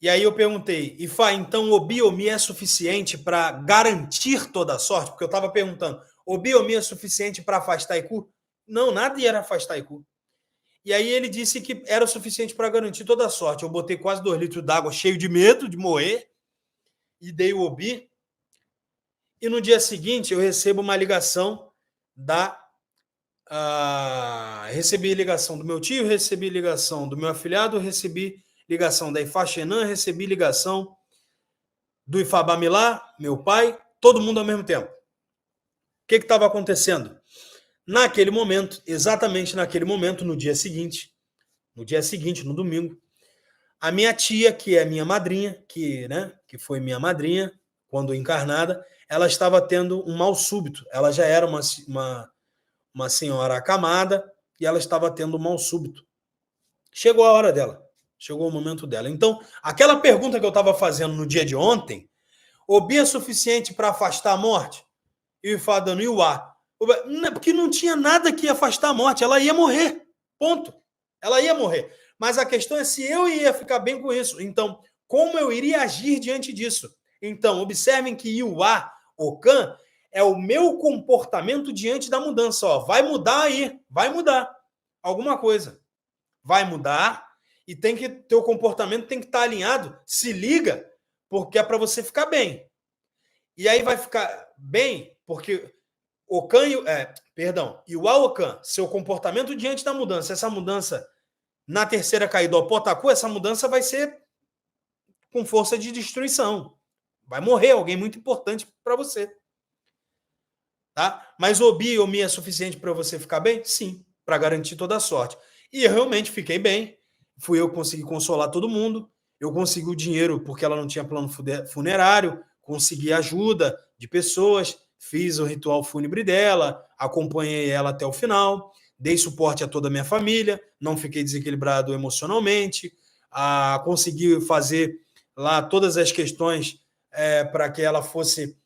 E aí eu perguntei, Ifá, então Obi Omi é suficiente para garantir toda a sorte? Porque eu estava perguntando, Obi Omi é suficiente para afastar Iku? Não, nada era afastar Iku. E aí ele disse que era o suficiente para garantir toda a sorte. Eu botei quase 2 litros d'água cheio de medo de morrer e dei o Obi. E no dia seguinte eu recebo uma ligação recebi ligação do meu tio, recebi ligação do meu afilhado, recebi ligação da Ifá Xenã, recebi ligação do Ifá Bamilá, meu pai, todo mundo ao mesmo tempo. O que estava acontecendo? Naquele momento, exatamente naquele momento, no dia seguinte, no domingo, a minha tia, que é minha madrinha, que foi minha madrinha quando encarnada, ela estava tendo um mal súbito. Ela já era uma senhora acamada, e ela estava tendo um mal súbito. Chegou a hora dela. Chegou o momento dela. Então, aquela pergunta que eu estava fazendo no dia de ontem, Obi é suficiente para afastar a morte? E o Ifá dando Iuá. Porque não tinha nada que ia afastar a morte. Ela ia morrer. Ponto. Ela ia morrer. Mas a questão é se eu ia ficar bem com isso. Então, como eu iria agir diante disso? Então, observem que Iuá, Ocan, é o meu comportamento diante da mudança. Ó, vai mudar aí. Vai mudar. Alguma coisa. Vai mudar e tem que teu comportamento tem que estar alinhado. Se liga, porque é para você ficar bem. E aí vai ficar bem, porque Ocan, Iuá Ocan, seu comportamento diante da mudança, essa mudança na terceira caída do Potaku, essa mudança vai ser com força de destruição. Vai morrer alguém muito importante para você. Tá? Mas Obi e Omi é suficiente para você ficar bem? Sim, para garantir toda a sorte. E eu realmente fiquei bem. Fui eu que consegui consolar todo mundo. Eu consegui o dinheiro porque ela não tinha plano funerário, consegui ajuda de pessoas, fiz o ritual fúnebre dela, acompanhei ela até o final, dei suporte a toda a minha família, não fiquei desequilibrado emocionalmente, consegui fazer lá todas as questões para que ela fosse,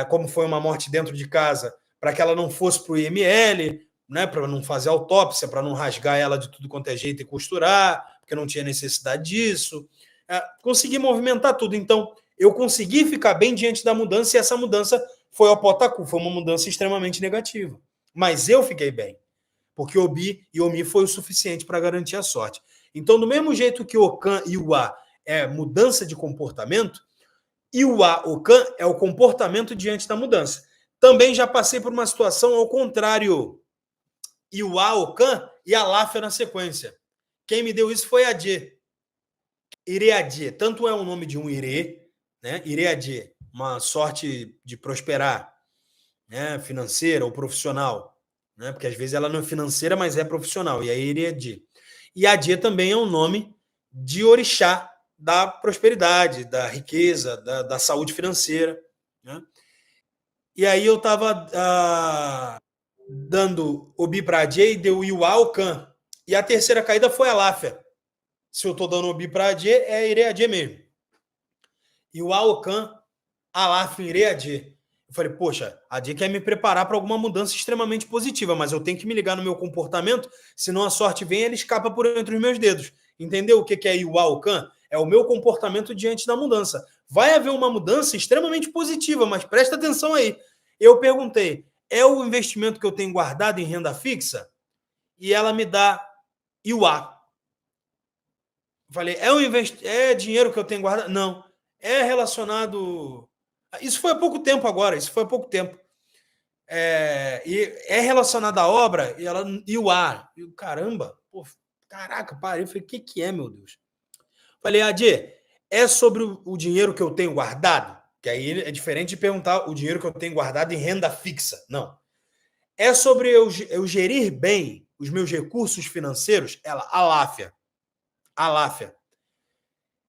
como foi uma morte dentro de casa, para que ela não fosse para o IML, né, para não fazer autópsia, para não rasgar ela de tudo quanto é jeito e costurar, porque não tinha necessidade disso. Consegui movimentar tudo. Então, eu consegui ficar bem diante da mudança e essa mudança foi ao Potaku. Foi uma mudança extremamente negativa. Mas eu fiquei bem, porque Obi e Omi foi o suficiente para garantir a sorte. Então, do mesmo jeito que Ocan e Iuá é mudança de comportamento, Iuá Ocan é o comportamento diante da mudança. Também já passei por uma situação ao contrário. Iuá Ocan e Aláfia na sequência. Quem me deu isso foi a Dê. Ireadê, tanto é o nome de um Ire, né? Ireadê, uma sorte de prosperar, né? Financeira ou profissional, né? Porque às vezes ela não é financeira, mas é profissional, e aí Ireadê. E Adê também é um nome de orixá da prosperidade, da riqueza, da saúde financeira, né? E aí eu estava dando Obi para Adê e deu Iuá Ocan. E a terceira caída foi a Aláfia. Se eu estou dando Obi para Adê, é Ireadê mesmo. E o Aocan, Aláfia, Ireadê. Eu falei, poxa, a Adê quer me preparar para alguma mudança extremamente positiva, mas eu tenho que me ligar no meu comportamento, senão a sorte vem e ele escapa por entre os meus dedos. Entendeu o que é o Aocan? É o meu comportamento diante da mudança. Vai haver uma mudança extremamente positiva, mas presta atenção aí. Eu perguntei, é o investimento que eu tenho guardado em renda fixa? E ela me dá Iuá. Falei, é dinheiro que eu tenho guardado? Não. É relacionado. Isso foi há pouco tempo agora, isso foi há pouco tempo. E é relacionado à obra e o ar. E, caramba, pô, caraca, parei. Eu falei, o que é, meu Deus? Falei, Adê, é sobre o dinheiro que eu tenho guardado? Que aí é diferente de perguntar o dinheiro que eu tenho guardado em renda fixa. Não. É sobre eu gerir bem os meus recursos financeiros? Ela, Aláfia.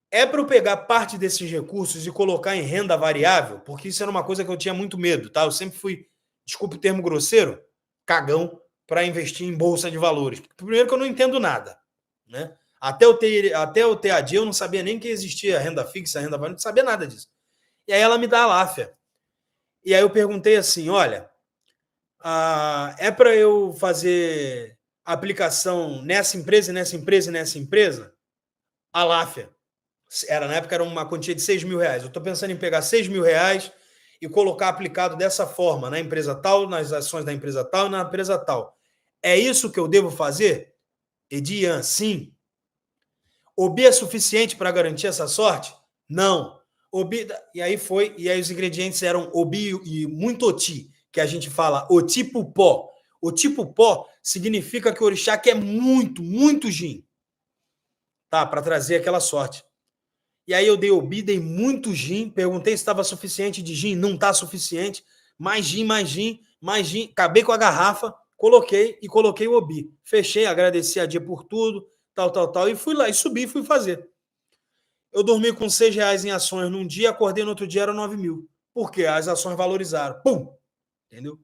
É para eu pegar parte desses recursos e colocar em renda variável? Porque isso era uma coisa que eu tinha muito medo, tá? Eu sempre fui, desculpe o termo grosseiro, cagão para investir em bolsa de valores. Primeiro que eu não entendo nada, né? Até eu ter a dia, eu não sabia nem que existia renda fixa, renda variável, não sabia nada disso. E aí ela me dá a Aláfia. E aí eu perguntei assim, olha, é para eu fazer aplicação nessa empresa, nessa empresa e nessa empresa? Aláfia. Na época era uma quantia de 6 mil reais. Eu estou pensando em pegar 6 mil reais e colocar aplicado dessa forma na empresa tal, nas ações da empresa tal, na empresa tal. É isso que eu devo fazer? Edian, sim. Obi é suficiente para garantir essa sorte? Não. Obi, e aí os ingredientes eram Obi e muito Oti, que a gente fala Oti Pupó. Oti Pupó significa que o orixá quer muito, muito gin. Tá, para trazer aquela sorte. E aí eu dei Obi, dei muito gin, perguntei se estava suficiente de gin, não está suficiente, mais gin, mais gin, mais gin, acabei com a garrafa, coloquei o Obi. Fechei, agradeci a dia por tudo, tal, e fui lá, e subi e fui fazer. Eu dormi com 6 reais em ações num dia, acordei no outro dia, era 9 mil. Por quê? As ações valorizaram. Pum! Entendeu?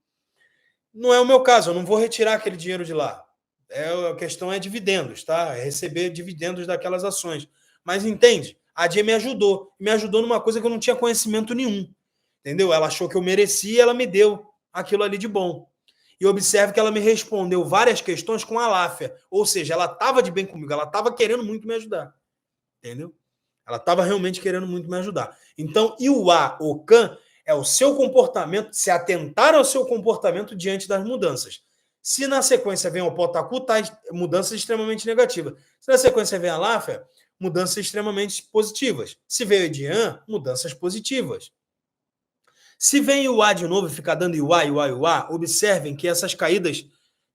Não é o meu caso, eu não vou retirar aquele dinheiro de lá. A questão é dividendos, tá? É receber dividendos daquelas ações. Mas entende? A Dia me ajudou numa coisa que eu não tinha conhecimento nenhum, entendeu? Ela achou que eu merecia e ela me deu aquilo ali de bom. E observe que ela me respondeu várias questões com aláfia, ou seja, ela estava de bem comigo, ela estava querendo muito me ajudar, entendeu? Ela estava realmente querendo muito me ajudar. Então, Iuá, Ocan, é o seu comportamento, se atentar ao seu comportamento diante das mudanças. Se na sequência vem o Potaku, tá mudanças extremamente negativas. Se na sequência vem a Láfia, mudanças extremamente positivas. Se veio o Edian, mudanças positivas. Se vem o A de novo e ficar dando Iuá, observem que essas caídas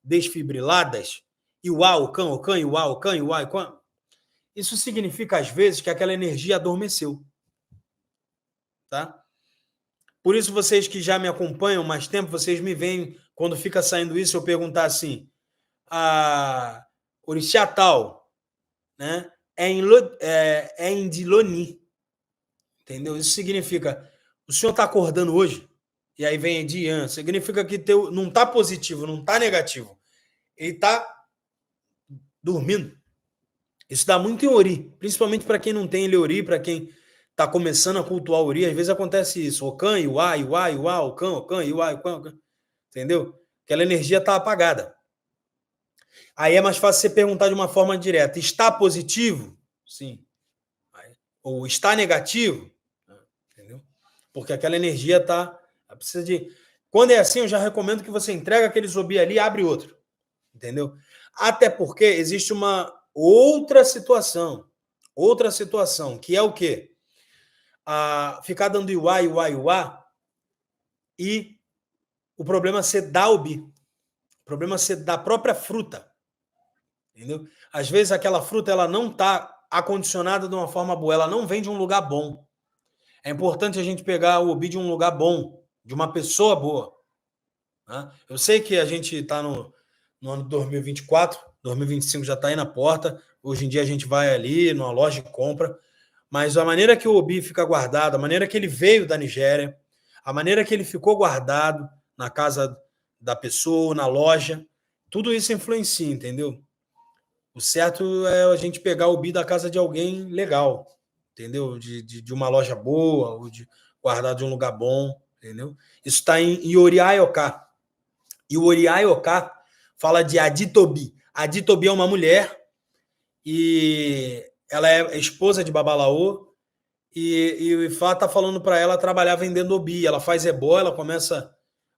desfibriladas, Iuá, Ocan, Iuá, Ocan, isso significa, às vezes, que aquela energia adormeceu. Tá? Por isso, vocês que já me acompanham mais tempo, vocês me veem, quando fica saindo isso, eu perguntar assim, a orixá tal, né, é em Diloni, entendeu? Isso significa, o senhor está acordando hoje, e aí vem Edian, significa que não está positivo, não está negativo, ele está dormindo. Isso dá muito em Ori, principalmente para quem não tem Eleori, para quem está começando a cultuar Ori, às vezes acontece isso. Ocan, Iuá, Ocan, Iuá, Ocan. Entendeu? Aquela energia está apagada. Aí é mais fácil você perguntar de uma forma direta. Está positivo? Sim. Ou está negativo? Entendeu? Porque aquela energia está... Precisa de... Quando é assim, eu já recomendo que você entregue aquele Zobi ali e abre outro. Entendeu? Até porque existe uma outra situação, que é o quê? Ficar dando Iuá, e o problema ser da Ubi. O problema ser da própria fruta. Entendeu? Às vezes aquela fruta ela não está acondicionada de uma forma boa, ela não vem de um lugar bom. É importante a gente pegar o Ubi de um lugar bom, de uma pessoa boa. Né? Eu sei que a gente está no ano de 2024, 2025 já está aí na porta, hoje em dia a gente vai ali numa loja e compra, mas a maneira que o Obi fica guardado, a maneira que ele veio da Nigéria, a maneira que ele ficou guardado na casa da pessoa, na loja, tudo isso influencia, entendeu? O certo é a gente pegar o Obi da casa de alguém legal, entendeu? De uma loja boa, ou de guardar de um lugar bom, entendeu? Isso está em Iori Ayoka. E o Iori Ayoka fala de Aditobi. Aditobi é uma mulher e ela é esposa de Babalaô e o Ifá está falando para ela trabalhar vendendo Obi. Ela faz ebó, ela começa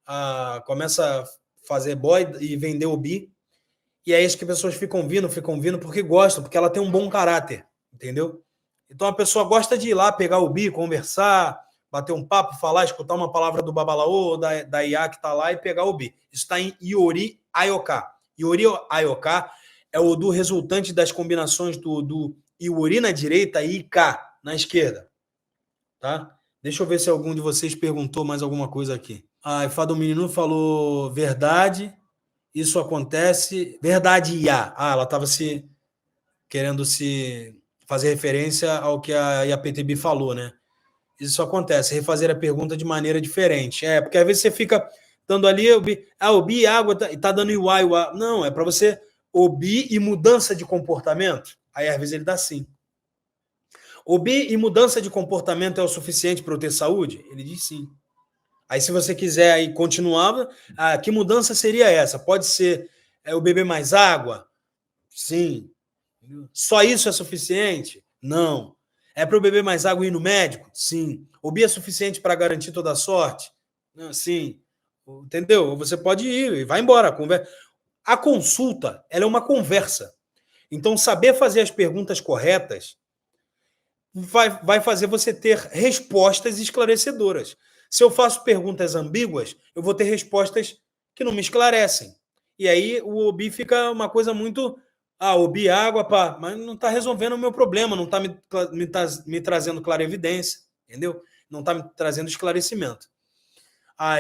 a fazer ebó e vender Obi. E é isso que as pessoas ficam vindo porque gostam, porque ela tem um bom caráter, entendeu? Então a pessoa gosta de ir lá, pegar o Obi, conversar, bater um papo, falar, escutar uma palavra do Babalaô ou da Iá que está lá e pegar o Obi. Isso está em Iori Ayoka. Iori Ayoka é o do resultante das combinações do Iori na direita e Ika na esquerda. Tá? Deixa eu ver se algum de vocês perguntou mais alguma coisa aqui. A Ifá do Menino falou verdade, isso acontece... Verdade, Iá. Ela estava querendo se fazer referência ao que a IAPTB falou, né? Isso acontece, refazer a pergunta de maneira diferente. Porque às vezes você fica dando ali, Obi, água, e tá dando Iuá. Não, é para você Obi e mudança de comportamento. Aí às vezes ele dá sim. Obi e mudança de comportamento é o suficiente para eu ter saúde? Ele diz sim. Aí se você quiser aí continuar, que mudança seria essa? Pode ser eu beber mais água? Sim. Só isso é suficiente? Não. É para eu beber mais água e ir no médico? Sim. O Bi é suficiente para garantir toda a sorte? Sim. Entendeu? Você pode ir e vai embora. A consulta ela é uma conversa. Então, saber fazer as perguntas corretas vai fazer você ter respostas esclarecedoras. Se eu faço perguntas ambíguas, eu vou ter respostas que não me esclarecem. E aí o Obi fica uma coisa muito... Obi, água, pá, mas não está resolvendo o meu problema, não está me trazendo clarevidência, entendeu? Não está me trazendo esclarecimento.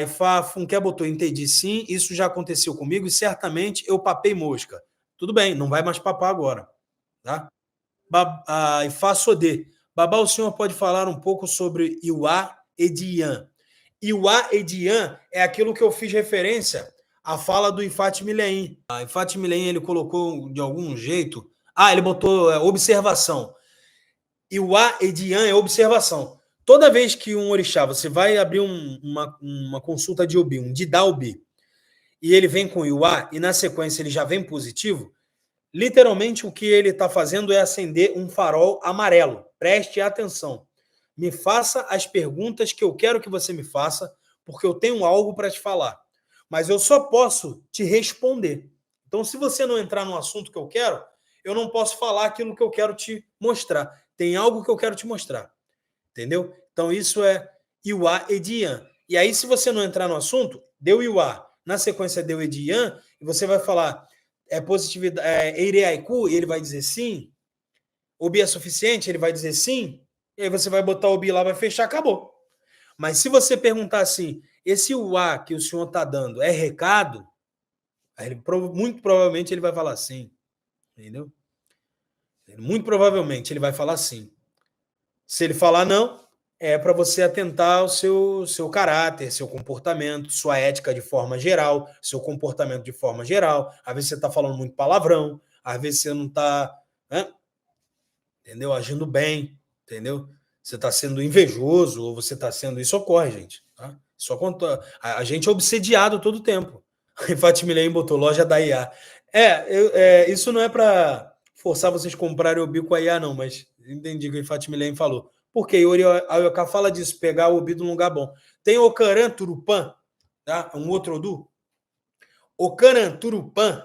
Ifá Funké botou, entendi, sim, isso já aconteceu comigo e certamente eu papei mosca. Tudo bem, não vai mais papar agora. Tá? Ifá Sodê, Babá, o senhor pode falar um pouco sobre Iuá e Dian? Iuá e Dian é aquilo que eu fiz referência a fala do Ifat Mileim. A Ifat Mileim, ele colocou de algum jeito... ele botou observação. Iwa Edian é observação. Toda vez que um orixá, você vai abrir uma consulta de Obi, um Didá Obi, e ele vem com Iwa, e na sequência ele já vem positivo, literalmente o que ele está fazendo é acender um farol amarelo. Preste atenção. Me faça as perguntas que eu quero que você me faça, porque eu tenho algo para te falar. Mas eu só posso te responder. Então, se você não entrar no assunto que eu quero, eu não posso falar aquilo que eu quero te mostrar. Tem algo que eu quero te mostrar. Entendeu? Então, isso é Iwa Edian. E aí, se você não entrar no assunto, deu Iwa. Na sequência, deu Edian, e você vai falar positividade, Eireaiku, e ele vai dizer sim. Obi é suficiente, ele vai dizer sim. E aí você vai botar o Obi lá, vai fechar, acabou. Mas se você perguntar assim, esse Iwa que o senhor está dando é recado? Aí muito provavelmente ele vai falar sim. Entendeu? Muito provavelmente ele vai falar sim. Se ele falar não, é para você atentar ao seu caráter, seu comportamento, sua ética de forma geral, seu comportamento de forma geral. Às vezes você está falando muito palavrão, às vezes você não está, entendeu? Agindo bem, entendeu? Você está sendo invejoso, ou você está sendo... Isso ocorre, gente. Tá? Isso acontece. A gente é obsediado todo o tempo. A Fatimilém botou loja da IA. Isso não é para forçar vocês a comprarem o bico a IA, não, mas entendi o que o Fatimilém falou. Porque Yuri Ayoká fala disso, pegar o Obi num lugar bom. Tem Ocaran Turupã, tá? Um outro Odu. Ocaran Turupã,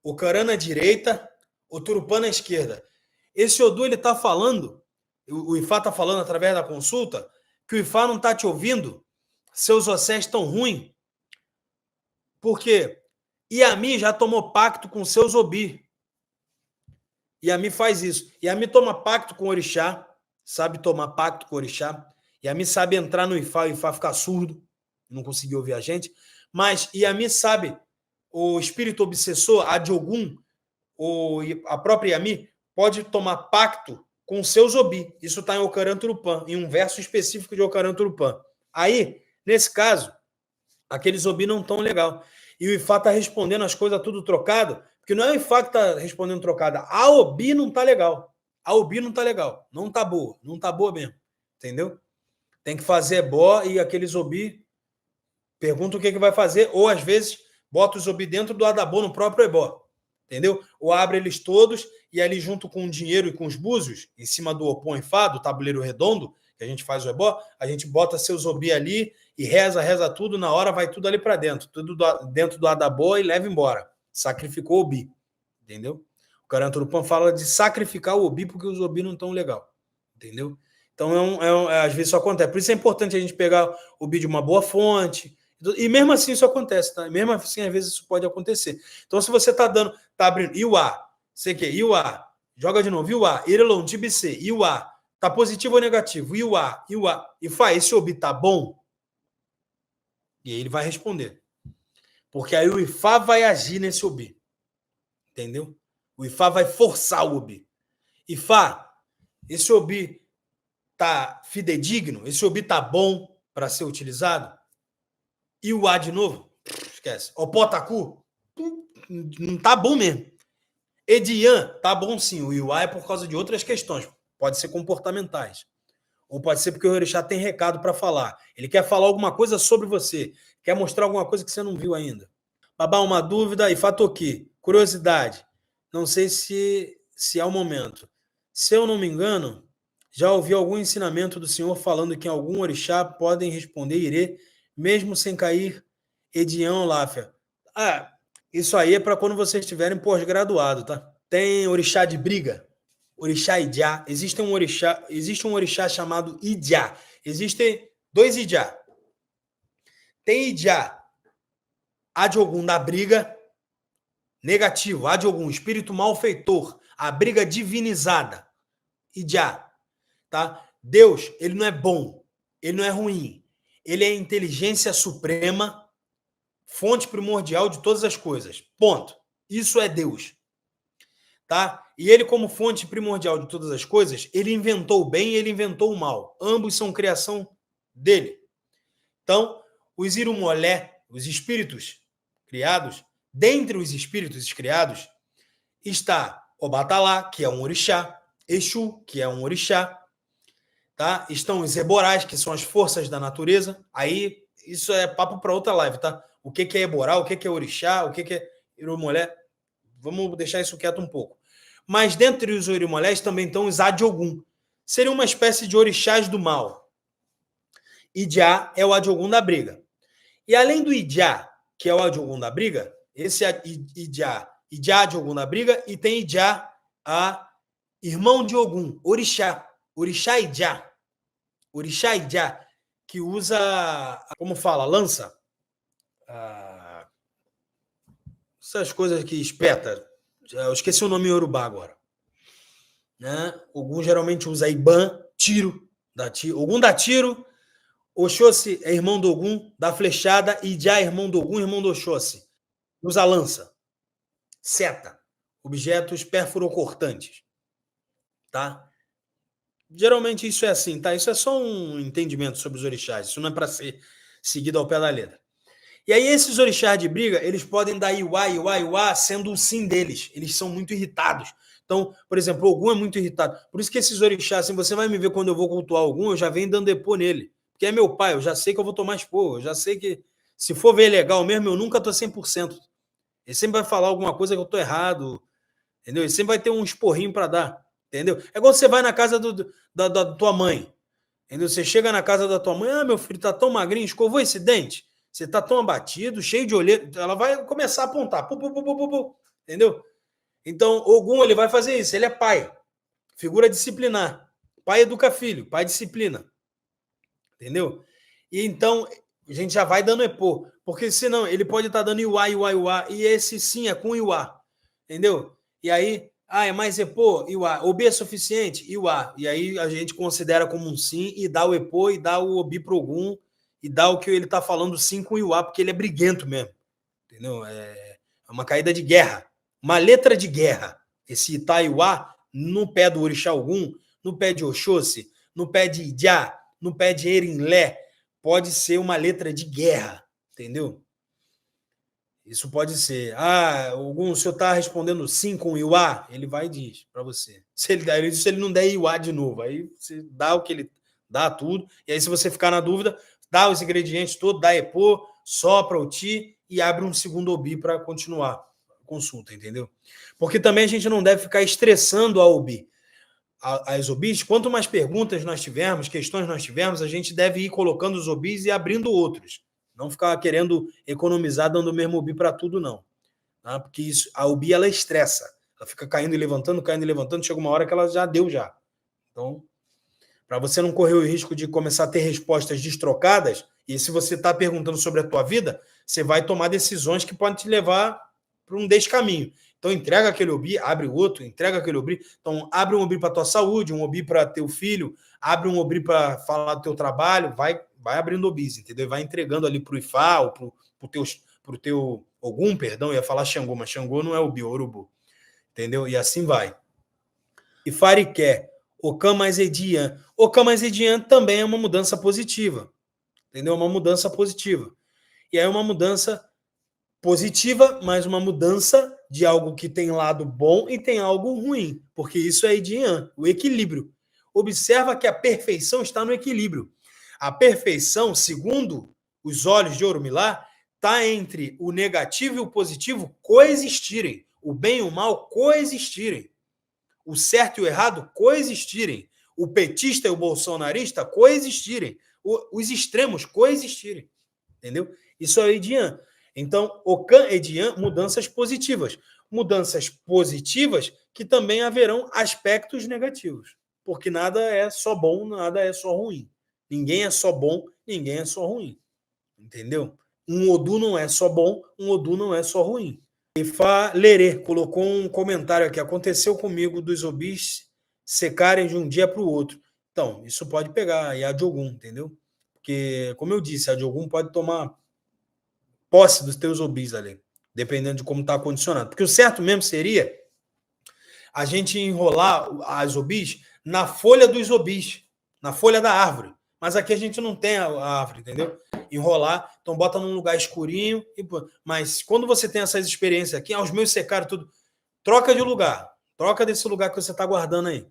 Ocaran na direita, o Turupã na esquerda. Esse Odu, ele está falando, o Ifá está falando através da consulta, que o Ifá não está te ouvindo, seus ossés estão ruins, porque Yami já tomou pacto com seus Obi. Yami faz isso. Yami toma pacto com o orixá, sabe tomar pacto com o orixá. Yami sabe entrar no Ifá, o Ifá ficar surdo, não conseguiu ouvir a gente. Mas Yami sabe, o espírito obsessor, a Diogun, a própria Yami, pode tomar pacto com seus Obi. Isso está em Ocaran Turupã, em um verso específico de Ocaran Turupã. Aí, nesse caso, aqueles Obi não estão legal. E o Ifá está respondendo as coisas tudo trocado, porque não é o Ifá que está respondendo trocada. A Obi não está legal. A Obi não está legal. Não está boa. Não está boa mesmo. Entendeu? Tem que fazer ebó e aqueles Obi perguntam o que vai fazer, ou às vezes bota os Obi dentro do Adabô, no próprio ebó. Entendeu? Ou abre eles todos e ali junto com o dinheiro e com os búzios, em cima do Opon Ifá, do tabuleiro redondo, que a gente faz o ebó, a gente bota seus Obi ali e reza tudo, na hora vai tudo ali para dentro, tudo dentro do Adabô e leva embora. Sacrificou o Obi, entendeu? O Ocaran Turupã fala de sacrificar o Obi porque os Obi não estão legal, entendeu? Então, às vezes isso acontece. Por isso é importante a gente pegar o Obi de uma boa fonte, e mesmo assim isso acontece, tá? Mesmo assim, às vezes isso pode acontecer. Então, se você tá abrindo Iwa, sei que Iwa, joga de novo, Iwa, Irelon, Tibicê, Iwa, tá positivo ou negativo? Iwa, Ifá, esse Obi tá bom? E aí ele vai responder. Porque aí o Ifá vai agir nesse Obi. Entendeu? O Ifá vai forçar o Obi. Ifá, esse Obi tá fidedigno? Esse Obi tá bom para ser utilizado? E o A de novo? Esquece. O Potaku? Não tá bom mesmo. Edian, tá bom sim. O Iwa é por causa de outras questões. Pode ser comportamentais. Ou pode ser porque o orixá tem recado para falar. Ele quer falar alguma coisa sobre você. Quer mostrar alguma coisa que você não viu ainda. Babá, uma dúvida. Ifatoki, curiosidade. Não sei se é o momento. Se eu não me engano, já ouvi algum ensinamento do senhor falando que em algum orixá podem responder Irê, mesmo sem cair Edian ou Láfia. Isso aí é para quando vocês estiverem pós-graduado, tá? Tem orixá de briga, orixá Idiá. Existe um orixá chamado Idiá. Existem dois Idiá. Tem Idiá, Adiogun da briga, negativo, Adiogun, espírito malfeitor, a briga divinizada, Idiá, tá? Deus, ele não é bom, ele não é ruim, ele é a inteligência suprema, fonte primordial de todas as coisas. Ponto. Isso é Deus. Tá? E ele, como fonte primordial de todas as coisas, ele inventou o bem e ele inventou o mal. Ambos são criação dele. Então, os Irumolé, os espíritos criados, dentre os espíritos criados, está Obatalá, que é um orixá, Exu, que é um orixá, tá? Estão os Eborais, que são as forças da natureza. Aí, isso é papo para outra live, tá? O que é Eborá, o que é orixá, o que é Irumolé. Vamos deixar isso quieto um pouco. Mas dentre os Irimolés também estão os Adiogum. Seria uma espécie de orixás do mal. Idiá é o Adiogum da briga. E além do Idiá, que é o Adiogum da briga, esse Idiá Adiogum da briga, e tem Idiá, irmão de Ogum, orixá Idiá. Orixá Idiá, que usa, como fala, lança. Essas coisas que espeta. Eu esqueci o nome em Yorubá agora. Né? Ogum geralmente usa Iban, tiro. Ogum dá tiro. Oxóssi é irmão do Ogum, dá flechada. Idiá é irmão do Ogum, irmão do Oxóssi. Usa lança. Seta. Objetos perfurocortantes. Tá? Geralmente isso é assim, tá? Isso é só um entendimento sobre os orixás. Isso não é para ser seguido ao pé da letra. E aí esses orixás de briga, eles podem dar iuá, sendo o sim deles. Eles são muito irritados. Então, por exemplo, o Ogum é muito irritado. Por isso que esses orixás, assim, você vai me ver quando eu vou cultuar algum, eu já venho dando epô nele. Porque é meu pai, eu já sei que eu vou tomar expor. Eu já sei que, se for ver legal mesmo, eu nunca tô 100%. Ele sempre vai falar alguma coisa que eu tô errado. Entendeu? Ele sempre vai ter um esporrinho para dar. Entendeu? É igual você vai na casa da tua mãe. Entendeu? Você chega na casa da tua mãe, meu filho tá tão magrinho, escovou esse dente? Você tá tão abatido, cheio de olheira. Ela vai começar a apontar. Entendeu? Então, Ogum, ele vai fazer isso. Ele é pai. Figura disciplinar. Pai educa filho. Pai disciplina. Entendeu? E então, a gente já vai dando epô. Porque senão, ele pode estar dando iuá. E esse sim é com iuá. Entendeu? E aí, é mais epô? Iuá. Obi é suficiente? Iuá. E aí, a gente considera como um sim e dá o epô e dá o obi pro Ogum e dá o que ele tá falando sim com iuá, porque ele é briguento mesmo. Entendeu? É uma caída de guerra. Uma letra de guerra. Esse Itaiuá, no pé do Orixá Ogum, no pé de Oxóssi, no pé de Idiá, no pé de Erinlé, pode ser uma letra de guerra. Entendeu? Isso pode ser. Ogum, o senhor está respondendo sim com Iuá? Ele vai e diz para você. Se ele não der Iuá de novo, aí você dá o que ele dá tudo. E aí, se você ficar na dúvida, dá os ingredientes todos, dá epô, sopra o ti e abre um segundo obi para continuar a consulta, entendeu? Porque também a gente não deve ficar estressando a obi. As obis, quanto mais perguntas nós tivermos, questões nós tivermos, a gente deve ir colocando os obis e abrindo outros. Não ficar querendo economizar dando o mesmo obi para tudo, não. Tá? Porque isso, a obi, ela estressa. Ela fica caindo e levantando, chega uma hora que ela já deu já. Então, para você não correr o risco de começar a ter respostas destrocadas, e se você está perguntando sobre a tua vida, você vai tomar decisões que podem te levar para um descaminho. Então, entrega aquele obi, abre outro, entrega aquele obi. Então, abre um obi para tua saúde, um obi para teu filho, abre um obi para falar do teu trabalho, vai abrindo obis, entendeu? Vai entregando ali para o Ifá ou para o teu Ogum, perdão, ia falar Xangô, mas Xangô não é obi, é Urubu. Entendeu? E assim vai. Ifariqué, Ocã mais Edian. Ocã mais Edian também é uma mudança positiva. Entendeu? Uma mudança positiva. E aí uma mudança positiva, mas uma mudança de algo que tem lado bom e tem algo ruim. Porque isso é Edian, o equilíbrio. Observa que a perfeição está no equilíbrio. A perfeição, segundo os olhos de Orumilá, está entre o negativo e o positivo coexistirem. O bem e o mal coexistirem. O certo e o errado coexistirem. O petista e o bolsonarista coexistirem. Os extremos coexistirem. Entendeu? Isso é Edian. Então, Ocã Edian, mudanças positivas. Mudanças positivas que também haverão aspectos negativos. Porque nada é só bom, nada é só ruim. Ninguém é só bom, ninguém é só ruim. Entendeu? Um Odu não é só bom, um Odu não é só ruim. Ifá Lerê colocou um comentário aqui. Aconteceu comigo dos obis secarem de um dia para o outro. Então, isso pode pegar a Adiogum, entendeu? Porque, como eu disse, a Adiogum pode tomar posse dos teus obis ali, dependendo de como está condicionado. Porque o certo mesmo seria a gente enrolar as obis na folha dos obis, na folha da árvore, Mas aqui a gente não tem a árvore, entendeu? Enrolar, então bota num lugar escurinho. Mas quando você tem essas experiências aqui, os meus secaram tudo, troca de lugar. Troca desse lugar que você está guardando aí.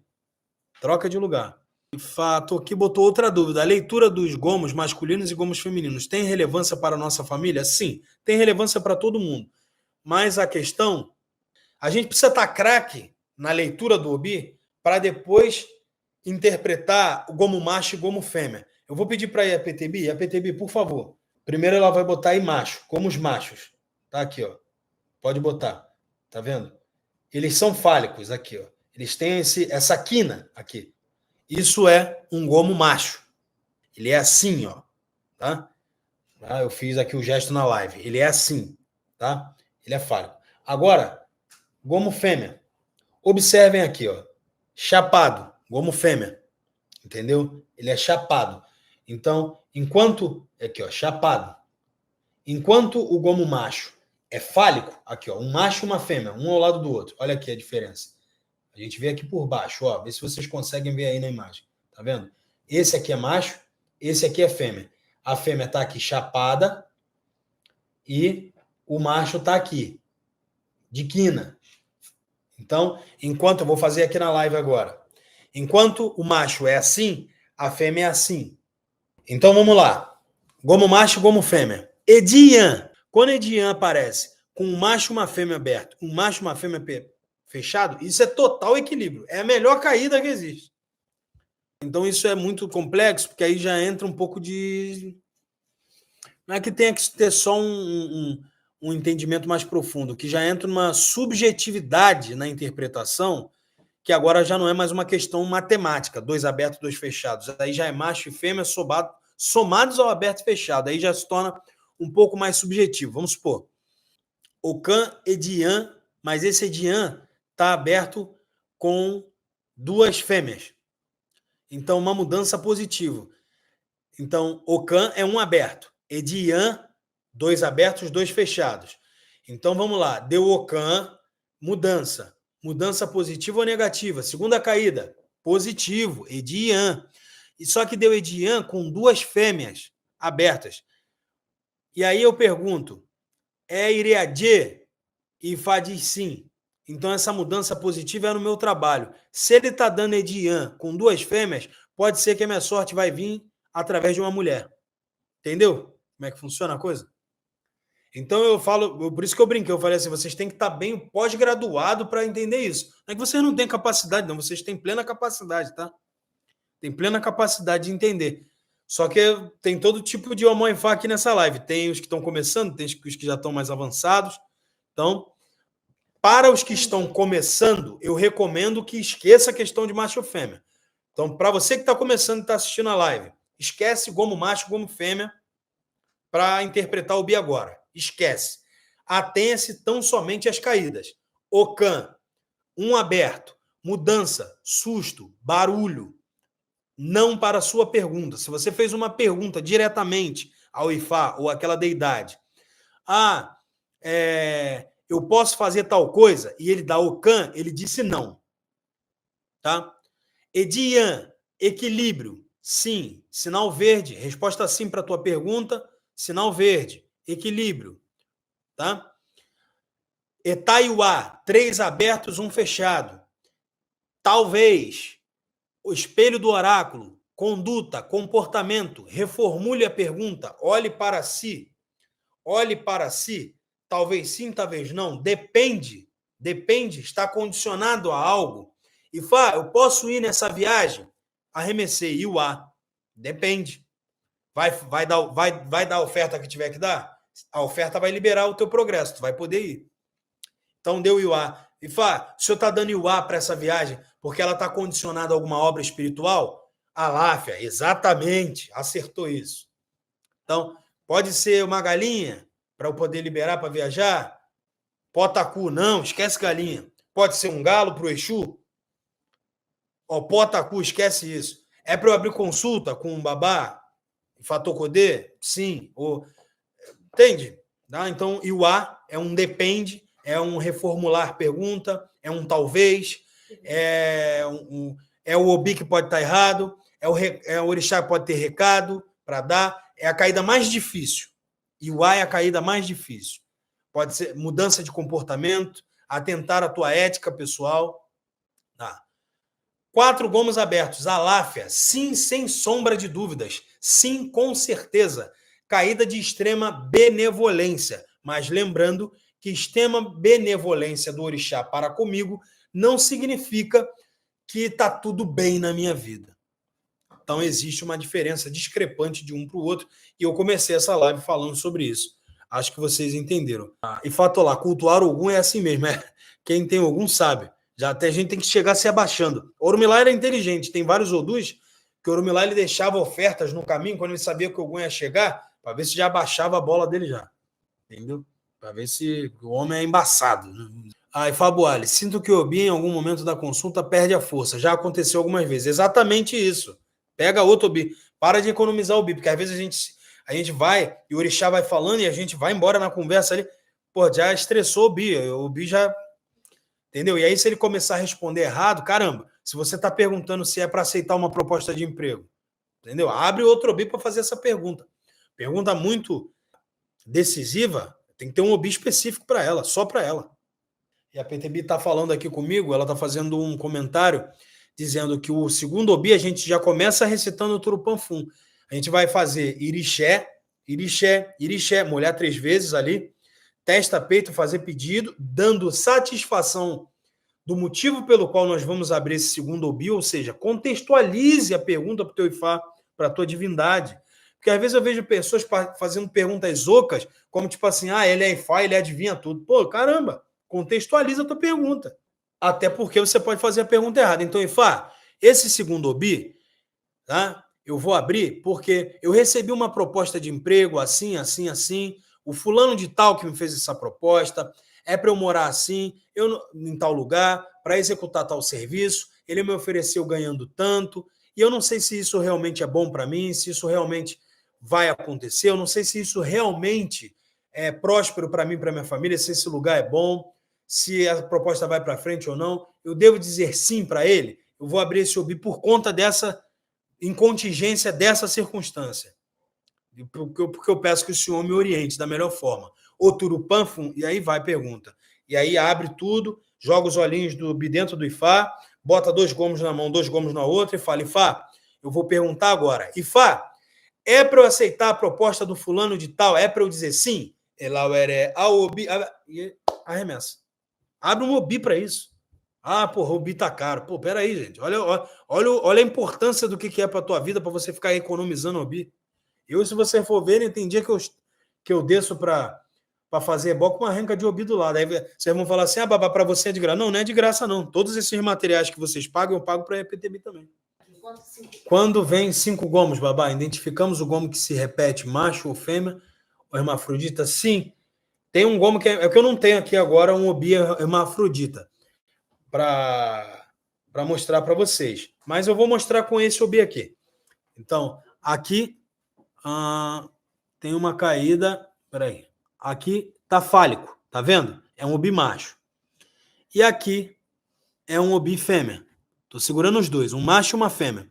Troca de lugar. De fato, aqui botou outra dúvida. A leitura dos gomos masculinos e gomos femininos tem relevância para a nossa família? Sim, tem relevância para todo mundo. Mas a questão, a gente precisa estar craque na leitura do Obi para depois interpretar o gomo macho e gomo fêmea. Eu vou pedir para a PTB, por favor. Primeiro ela vai botar aí macho, como os machos. Tá aqui, ó. Pode botar. Tá vendo? Eles são fálicos aqui, ó. Eles têm essa quina aqui. Isso é um gomo macho. Ele é assim, ó. Tá? Eu fiz aqui o gesto na live. Ele é assim, tá? Ele é fálico. Agora, gomo fêmea. Observem aqui, ó. Chapado, gomo fêmea. Entendeu? Ele é chapado. Então, enquanto... Aqui, ó, chapado. Enquanto o gomo macho é fálico, aqui, ó, um macho e uma fêmea, um ao lado do outro. Olha aqui a diferença. A gente vê aqui por baixo, ó. Vê se vocês conseguem ver aí na imagem. Tá vendo? Esse aqui é macho, esse aqui é fêmea. A fêmea tá aqui chapada e o macho tá aqui, de quina. Então, enquanto... Eu vou fazer aqui na live agora. Enquanto o macho é assim, a fêmea é assim. Então, vamos lá. Gomo macho, gomo fêmea. Edian. Quando Edian aparece com um macho e uma fêmea aberto, um macho e uma fêmea fechado, isso é total equilíbrio. É a melhor caída que existe. Então, isso é muito complexo, porque aí já entra um pouco de... Não é que tenha que ter só um entendimento mais profundo, que já entra uma subjetividade na interpretação, que agora já não é mais uma questão matemática, 2 abertos, 2 fechados. Aí já é macho e fêmea somados ao aberto e fechado. Aí já se torna um pouco mais subjetivo. Vamos supor, Ocan, Edian, mas esse Edian está aberto com 2 fêmeas. Então, uma mudança positiva. Então, Ocan é um aberto. Edian, 2 abertos, 2 fechados. Então, vamos lá. Deu Ocan, mudança. Mudança positiva ou negativa? Segunda caída, positivo, Edian. E só que deu Edian com 2 fêmeas abertas. E aí eu pergunto, é Iriadê? E Fá diz sim. Então essa mudança positiva é no meu trabalho. Se ele está dando Edian com 2 fêmeas, pode ser que a minha sorte vai vir através de uma mulher. Entendeu como é que funciona a coisa? Então eu falo, por isso que eu brinquei, eu falei assim, vocês têm que estar bem pós-graduado para entender isso. Não é que vocês não têm capacidade, não, vocês têm plena capacidade, tá? Tem plena capacidade de entender. Só que tem todo tipo de Omon e Fá aqui nessa live. Tem os que estão começando, tem os que já estão mais avançados. Então, para os que estão começando, eu recomendo que esqueça a questão de macho ou fêmea. Então, para você que está começando e está assistindo a live, esquece gomo macho, gomo fêmea para interpretar o Bi agora. Esquece. Atenha-se tão somente às caídas. Ocan, um aberto, mudança, susto, barulho. Não para a sua pergunta. Se você fez uma pergunta diretamente ao Ifá ou àquela deidade, eu posso fazer tal coisa? E ele dá Ocan, ele disse não. Tá? Edian, equilíbrio. Sim. Sinal verde. Resposta sim para a tua pergunta. Sinal verde. Equilíbrio. Tá? Etaiuá, 3 abertos, 1 fechado. Talvez. O espelho do oráculo. Conduta, comportamento. Reformule a pergunta. Olhe para si. Olhe para si. Talvez sim, talvez não. Depende. Depende. Está condicionado a algo. E Fá, eu posso ir nessa viagem? Arremessei. Iuá. Depende. Vai dar a oferta que tiver que dar? A oferta vai liberar o teu progresso. Tu vai poder ir. Então, deu Iuá. E Fá, o senhor está dando Iuá para essa viagem porque ela está condicionada a alguma obra espiritual? Aláfia, exatamente. Acertou isso. Então, pode ser uma galinha para eu poder liberar para viajar? Potacu, não, esquece galinha. Pode ser um galo para o Exu? Potacu, esquece isso. É para eu abrir consulta com um babá? Fatocodê? Sim. Entende? Tá? Então, Iuá é um depende, é um reformular pergunta, é um talvez, é o Obi que pode estar errado, o orixá que pode ter recado para dar. É a caída mais difícil. Iuá é a caída mais difícil. Pode ser mudança de comportamento, atentar à tua ética pessoal. Tá. 4 gomos abertos. Aláfia, sim, sem sombra de dúvidas. Sim, com certeza. Caída de extrema benevolência. Mas lembrando que extrema benevolência do orixá para comigo não significa que está tudo bem na minha vida. Então existe uma diferença discrepante de um para o outro. E eu comecei essa live falando sobre isso. Acho que vocês entenderam. E fato lá, cultuar Ogum é assim mesmo. Quem tem Ogum sabe. Já até a gente tem que chegar se abaixando. Orumilá era inteligente. Tem vários Odus que o Orumilá ele deixava ofertas no caminho quando ele sabia que o Ogum ia chegar, para ver se já abaixava a bola dele já. Entendeu? Para ver se o homem é embaçado. E Fabuali, sinto que o Obi em algum momento da consulta perde a força. Já aconteceu algumas vezes. Exatamente isso. Pega outro Obi. Para de economizar o Obi, porque às vezes a gente vai e o orixá vai falando e a gente vai embora na conversa ali. Pô, já estressou o Obi. O Obi já... Entendeu? E aí, se ele começar a responder errado, caramba, se você está perguntando se é para aceitar uma proposta de emprego, entendeu? Abre outro Obi para fazer essa pergunta. Pergunta muito decisiva, tem que ter um Obi específico para ela, só para ela. E a PTB está falando aqui comigo, ela está fazendo um comentário dizendo que o segundo Obi a gente já começa recitando o Turupanfum. A gente vai fazer irixé, irixé, irixé, molhar 3 vezes ali, testa, peito, fazer pedido, dando satisfação do motivo pelo qual nós vamos abrir esse segundo Obi, ou seja, contextualize a pergunta para o teu Ifá, para a tua divindade. Porque às vezes eu vejo pessoas fazendo perguntas ocas, como tipo assim, ele é Ifá, ele adivinha tudo. Pô, caramba, contextualiza a tua pergunta. Até porque você pode fazer a pergunta errada. Então, Ifá, esse segundo Obi, tá? Eu vou abrir porque eu recebi uma proposta de emprego assim, assim, assim. O fulano de tal que me fez essa proposta, é para eu morar assim, em tal lugar, para executar tal serviço, ele me ofereceu ganhando tanto, e eu não sei se isso realmente é bom para mim, se isso realmente vai acontecer, eu não sei se isso realmente é próspero para mim e para minha família, se esse lugar é bom, se a proposta vai para frente ou não. Eu devo dizer sim para ele? Eu vou abrir esse Obi por conta dessa, em contingência dessa circunstância. Porque eu peço que o senhor me oriente da melhor forma. O Turupanfum, e aí vai pergunta. E aí abre tudo, joga os olhinhos do Obi dentro do Ifá, bota 2 gomos na mão, 2 gomos na outra e fala, Ifá, eu vou perguntar agora. Ifá, é para eu aceitar a proposta do fulano de tal? É para eu dizer sim? E arremessa. Abre um Obi para isso. Porra, o Obi tá caro. Pô, peraí, gente. Olha a importância do que é para tua vida para você ficar economizando Obi. Eu, se você for ver, tem dia que eu desço para fazer ebó com uma renca de Obi do lado. Aí vocês vão falar assim, babá, para você é de graça. Não, não é de graça, não. Todos esses materiais que vocês pagam, eu pago para a EPTB também. Quando vem 5 gomos, babá, identificamos o gomo que se repete, macho ou fêmea, ou hermafrodita? Sim. Tem um gomo que é que eu não tenho aqui agora, um Obi hermafrodita, para mostrar para vocês. Mas eu vou mostrar com esse Obi aqui. Então, aqui tem uma caída, peraí, aqui tá fálico, tá vendo? É um Obi macho. E aqui é um Obi fêmea. Tô segurando os dois, um macho e uma fêmea.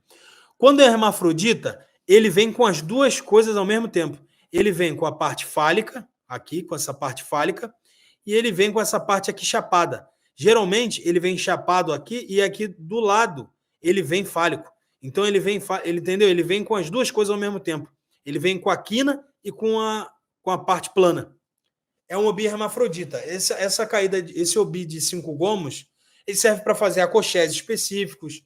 Quando é hermafrodita, ele vem com as duas coisas ao mesmo tempo. Ele vem com a parte fálica, aqui, com essa parte fálica, e ele vem com essa parte aqui chapada. Geralmente, ele vem chapado aqui e aqui do lado ele vem fálico. Então, ele entendeu? Ele vem com as duas coisas ao mesmo tempo. Ele vem com a quina e com a parte plana. É um Obi hermafrodita. Essa caída, esse Obi de 5 gomos, ele serve para fazer acolchés específicos.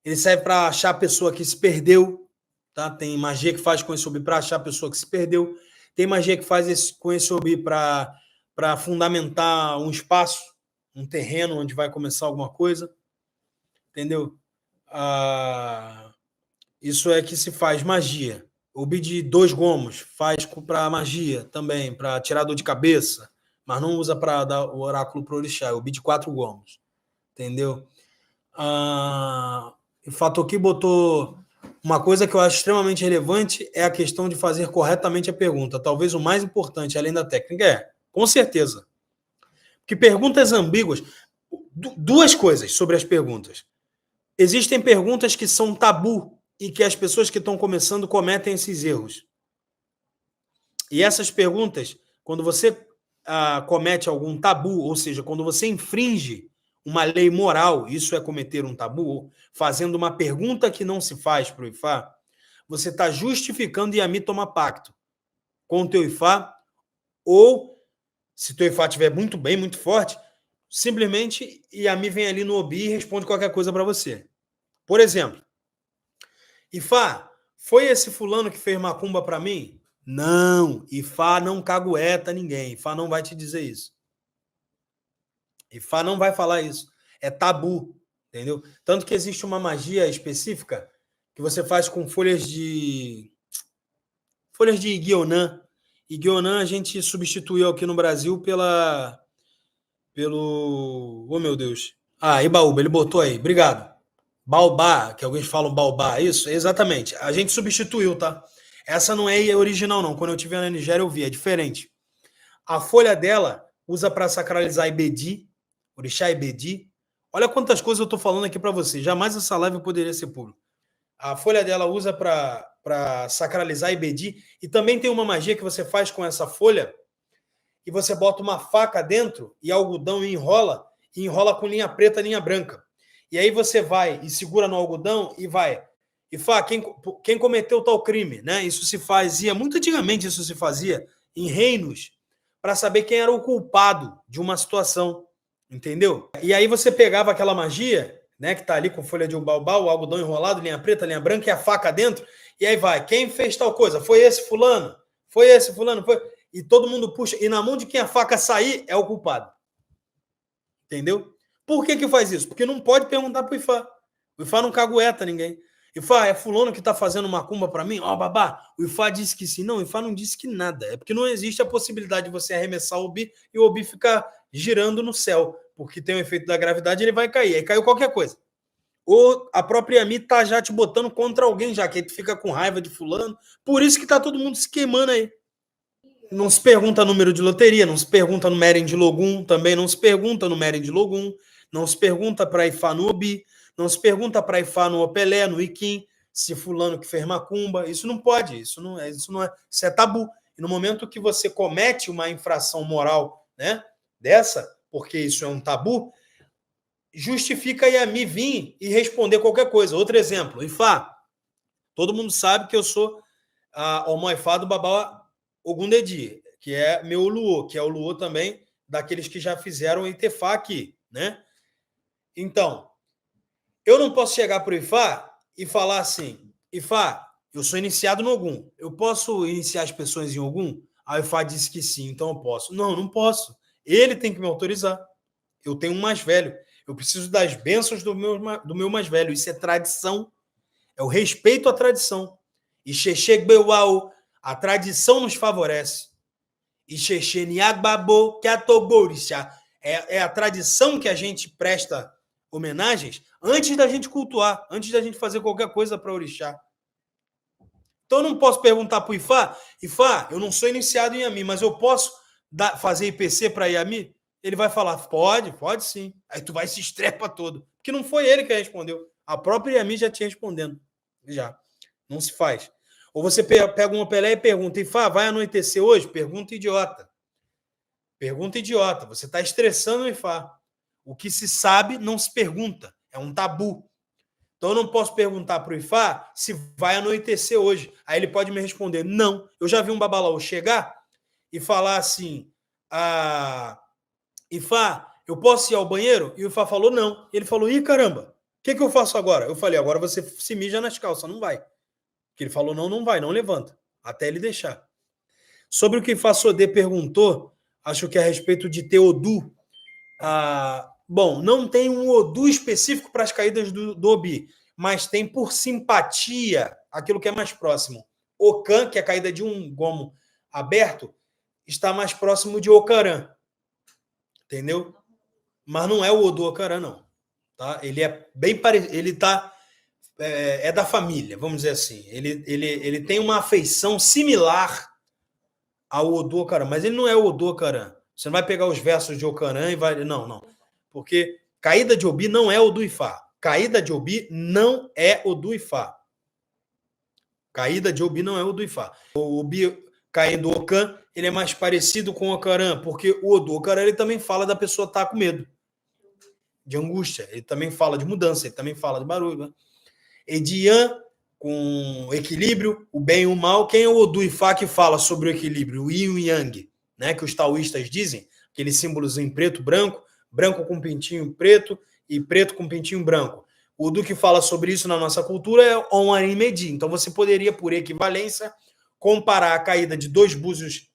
Ele serve para achar a pessoa que se perdeu. Tá? Tem magia que faz com esse Obi para achar a pessoa que se perdeu. Tem magia que faz com esse Obi para fundamentar um espaço, um terreno onde vai começar alguma coisa. Entendeu? Isso é que se faz magia. O Obi de 2 gomos faz para magia também, para tirar dor de cabeça, mas não usa para dar o oráculo para o orixá. O Obi de 4 gomos. Entendeu? O Fatoki botou uma coisa que eu acho extremamente relevante, é a questão de fazer corretamente a pergunta. Talvez o mais importante, além da técnica, com certeza. Porque perguntas ambíguas... 2 coisas sobre as perguntas. Existem perguntas que são tabu e que as pessoas que estão começando cometem esses erros. E essas perguntas, quando você comete algum tabu, ou seja, quando você infringe uma lei moral, isso é cometer um tabu, fazendo uma pergunta que não se faz para o Ifá, você está justificando Yami tomar pacto com o teu Ifá, ou, se teu Ifá estiver muito bem, muito forte, simplesmente Yami vem ali no Obi e responde qualquer coisa para você. Por exemplo, Ifá, foi esse fulano que fez macumba para mim? Não, Ifá não cagueta ninguém. Ifá não vai te dizer isso. Ifá não vai falar isso. É tabu, entendeu? Tanto que existe uma magia específica que você faz com folhas de Guionã. E Guionã a gente substituiu aqui no Brasil pelo... Oh, meu Deus. Ibaúba, ele botou aí. Obrigado. Baobá, que alguns falam baobá, isso? Exatamente. A gente substituiu, tá? Essa não é original, não. Quando eu estive na Nigéria, eu vi. É diferente. A folha dela usa para sacralizar Ibedi, orixá Ibedi. Olha quantas coisas eu estou falando aqui para você. Jamais essa live poderia ser pública. A folha dela usa para sacralizar Ibedi. E também tem uma magia que você faz com essa folha e você bota uma faca dentro e algodão e enrola com linha preta, linha branca. E aí você vai e segura no algodão e vai. E fala, quem cometeu tal crime, né? Isso se fazia, muito antigamente isso se fazia em reinos, para saber quem era o culpado de uma situação, entendeu? E aí você pegava aquela magia, né, que tá ali com folha de baobá, o algodão enrolado, linha preta, linha branca e a faca dentro, e aí vai, quem fez tal coisa? Foi esse fulano? Foi esse fulano? Foi... E todo mundo puxa, e na mão de quem a faca sair é o culpado. Entendeu? Por que faz isso? Porque não pode perguntar pro Ifá. O Ifá não cagueta ninguém. Ifá, é fulano que tá fazendo macumba para mim? Ó, babá, o Ifá disse que sim. Não, o Ifá não disse que nada. É porque não existe a possibilidade de você arremessar o Obi e o Obi ficar girando no céu. Porque tem o efeito da gravidade, ele vai cair. Aí caiu qualquer coisa. Ou a própria Yami tá já te botando contra alguém, já que aí tu fica com raiva de fulano. Por isso que tá todo mundo se queimando aí. Não se pergunta número de loteria, não se pergunta no Meren de Logum, também não se pergunta no Meren de Logum, não se pergunta para Ifá no Obi, não se pergunta para Ifá no Opelé, no Iquim, se fulano que fez macumba. Isso não pode, isso é tabu. E no momento que você comete uma infração moral, né, dessa, porque isso é um tabu, justifica Yami vir e responder qualquer coisa. Outro exemplo, Ifá. Todo mundo sabe que eu sou a Almoifá do Babá Ogundedi, que é meu Luô, que é o Luô também daqueles que já fizeram o Itefá aqui, né? Então, eu não posso chegar para o Ifá e falar assim, Ifá, eu sou iniciado no Ogum, eu posso iniciar as pessoas em Ogum? A Ifá disse que sim, então eu posso. Não, não posso. Ele tem que me autorizar. Eu tenho um mais velho. Eu preciso das bênçãos do meu mais velho. Isso é tradição. É o respeito à tradição. E Xexegbeuau, a tradição nos favorece. E Xexeniagbabo, que atoborixá. É a tradição que a gente presta homenagens antes da gente cultuar, antes da gente fazer qualquer coisa para orixá. Então eu não posso perguntar para o Ifá, Ifá, eu não sou iniciado em Yami, mas eu posso fazer IPC para Yami? Ele vai falar, pode sim. Aí tu vai se estrepa todo. Porque não foi ele que respondeu. A própria Yami já tinha respondendo. Já. Não se faz. Ou você pega uma Pelé e pergunta, Ifá, vai anoitecer hoje? Pergunta idiota. Pergunta idiota. Você está estressando o Ifá. O que se sabe não se pergunta. É um tabu. Então eu não posso perguntar para o Ifá se vai anoitecer hoje. Aí ele pode me responder, não. Eu já vi um babalaô chegar e falar assim, Ifá, eu posso ir ao banheiro? E o Ifá falou, não. Ele falou, ih, caramba, o que eu faço agora? Eu falei, agora você se mija nas calças, não vai. Porque ele falou, não vai, não levanta. Até ele deixar. Sobre o que Ifá Sodê perguntou, acho que é a respeito de ter Odu. Bom, não tem um Odu específico para as caídas do Obi, mas tem por simpatia aquilo que é mais próximo. Ocan, que é a caída de um gomo aberto, está mais próximo de Ocarã. Entendeu? Mas não é o Odu Ocarã, não. Tá? Ele é bem parecido. Ele tá. É da família, vamos dizer assim. Ele tem uma afeição similar ao Odu Ocarã, mas ele não é o Odu Ocarã. Você não vai pegar os versos de Ocarã e vai. Não. Porque caída de Obi não é o do Ifá. caída de Obi não é o do Ifá. Caída de Obi não é o do Ifá. O Obi caído do Ocan, ele é mais parecido com o Ocaran, porque o do Ocaran ele também fala da pessoa estar com medo, de angústia. Ele também fala de mudança, ele também fala de barulho. Né? Edian, com equilíbrio, o bem e o mal. Quem é o Odu Ifá que fala sobre o equilíbrio? O Yin e o Yang, né? Que os taoístas dizem, aquele símbolos em preto, branco, branco com pintinho preto e preto com pintinho branco. O Odu que fala sobre isso na nossa cultura é o Arim Medi. Então você poderia, por equivalência, comparar a caída de 2 búzios.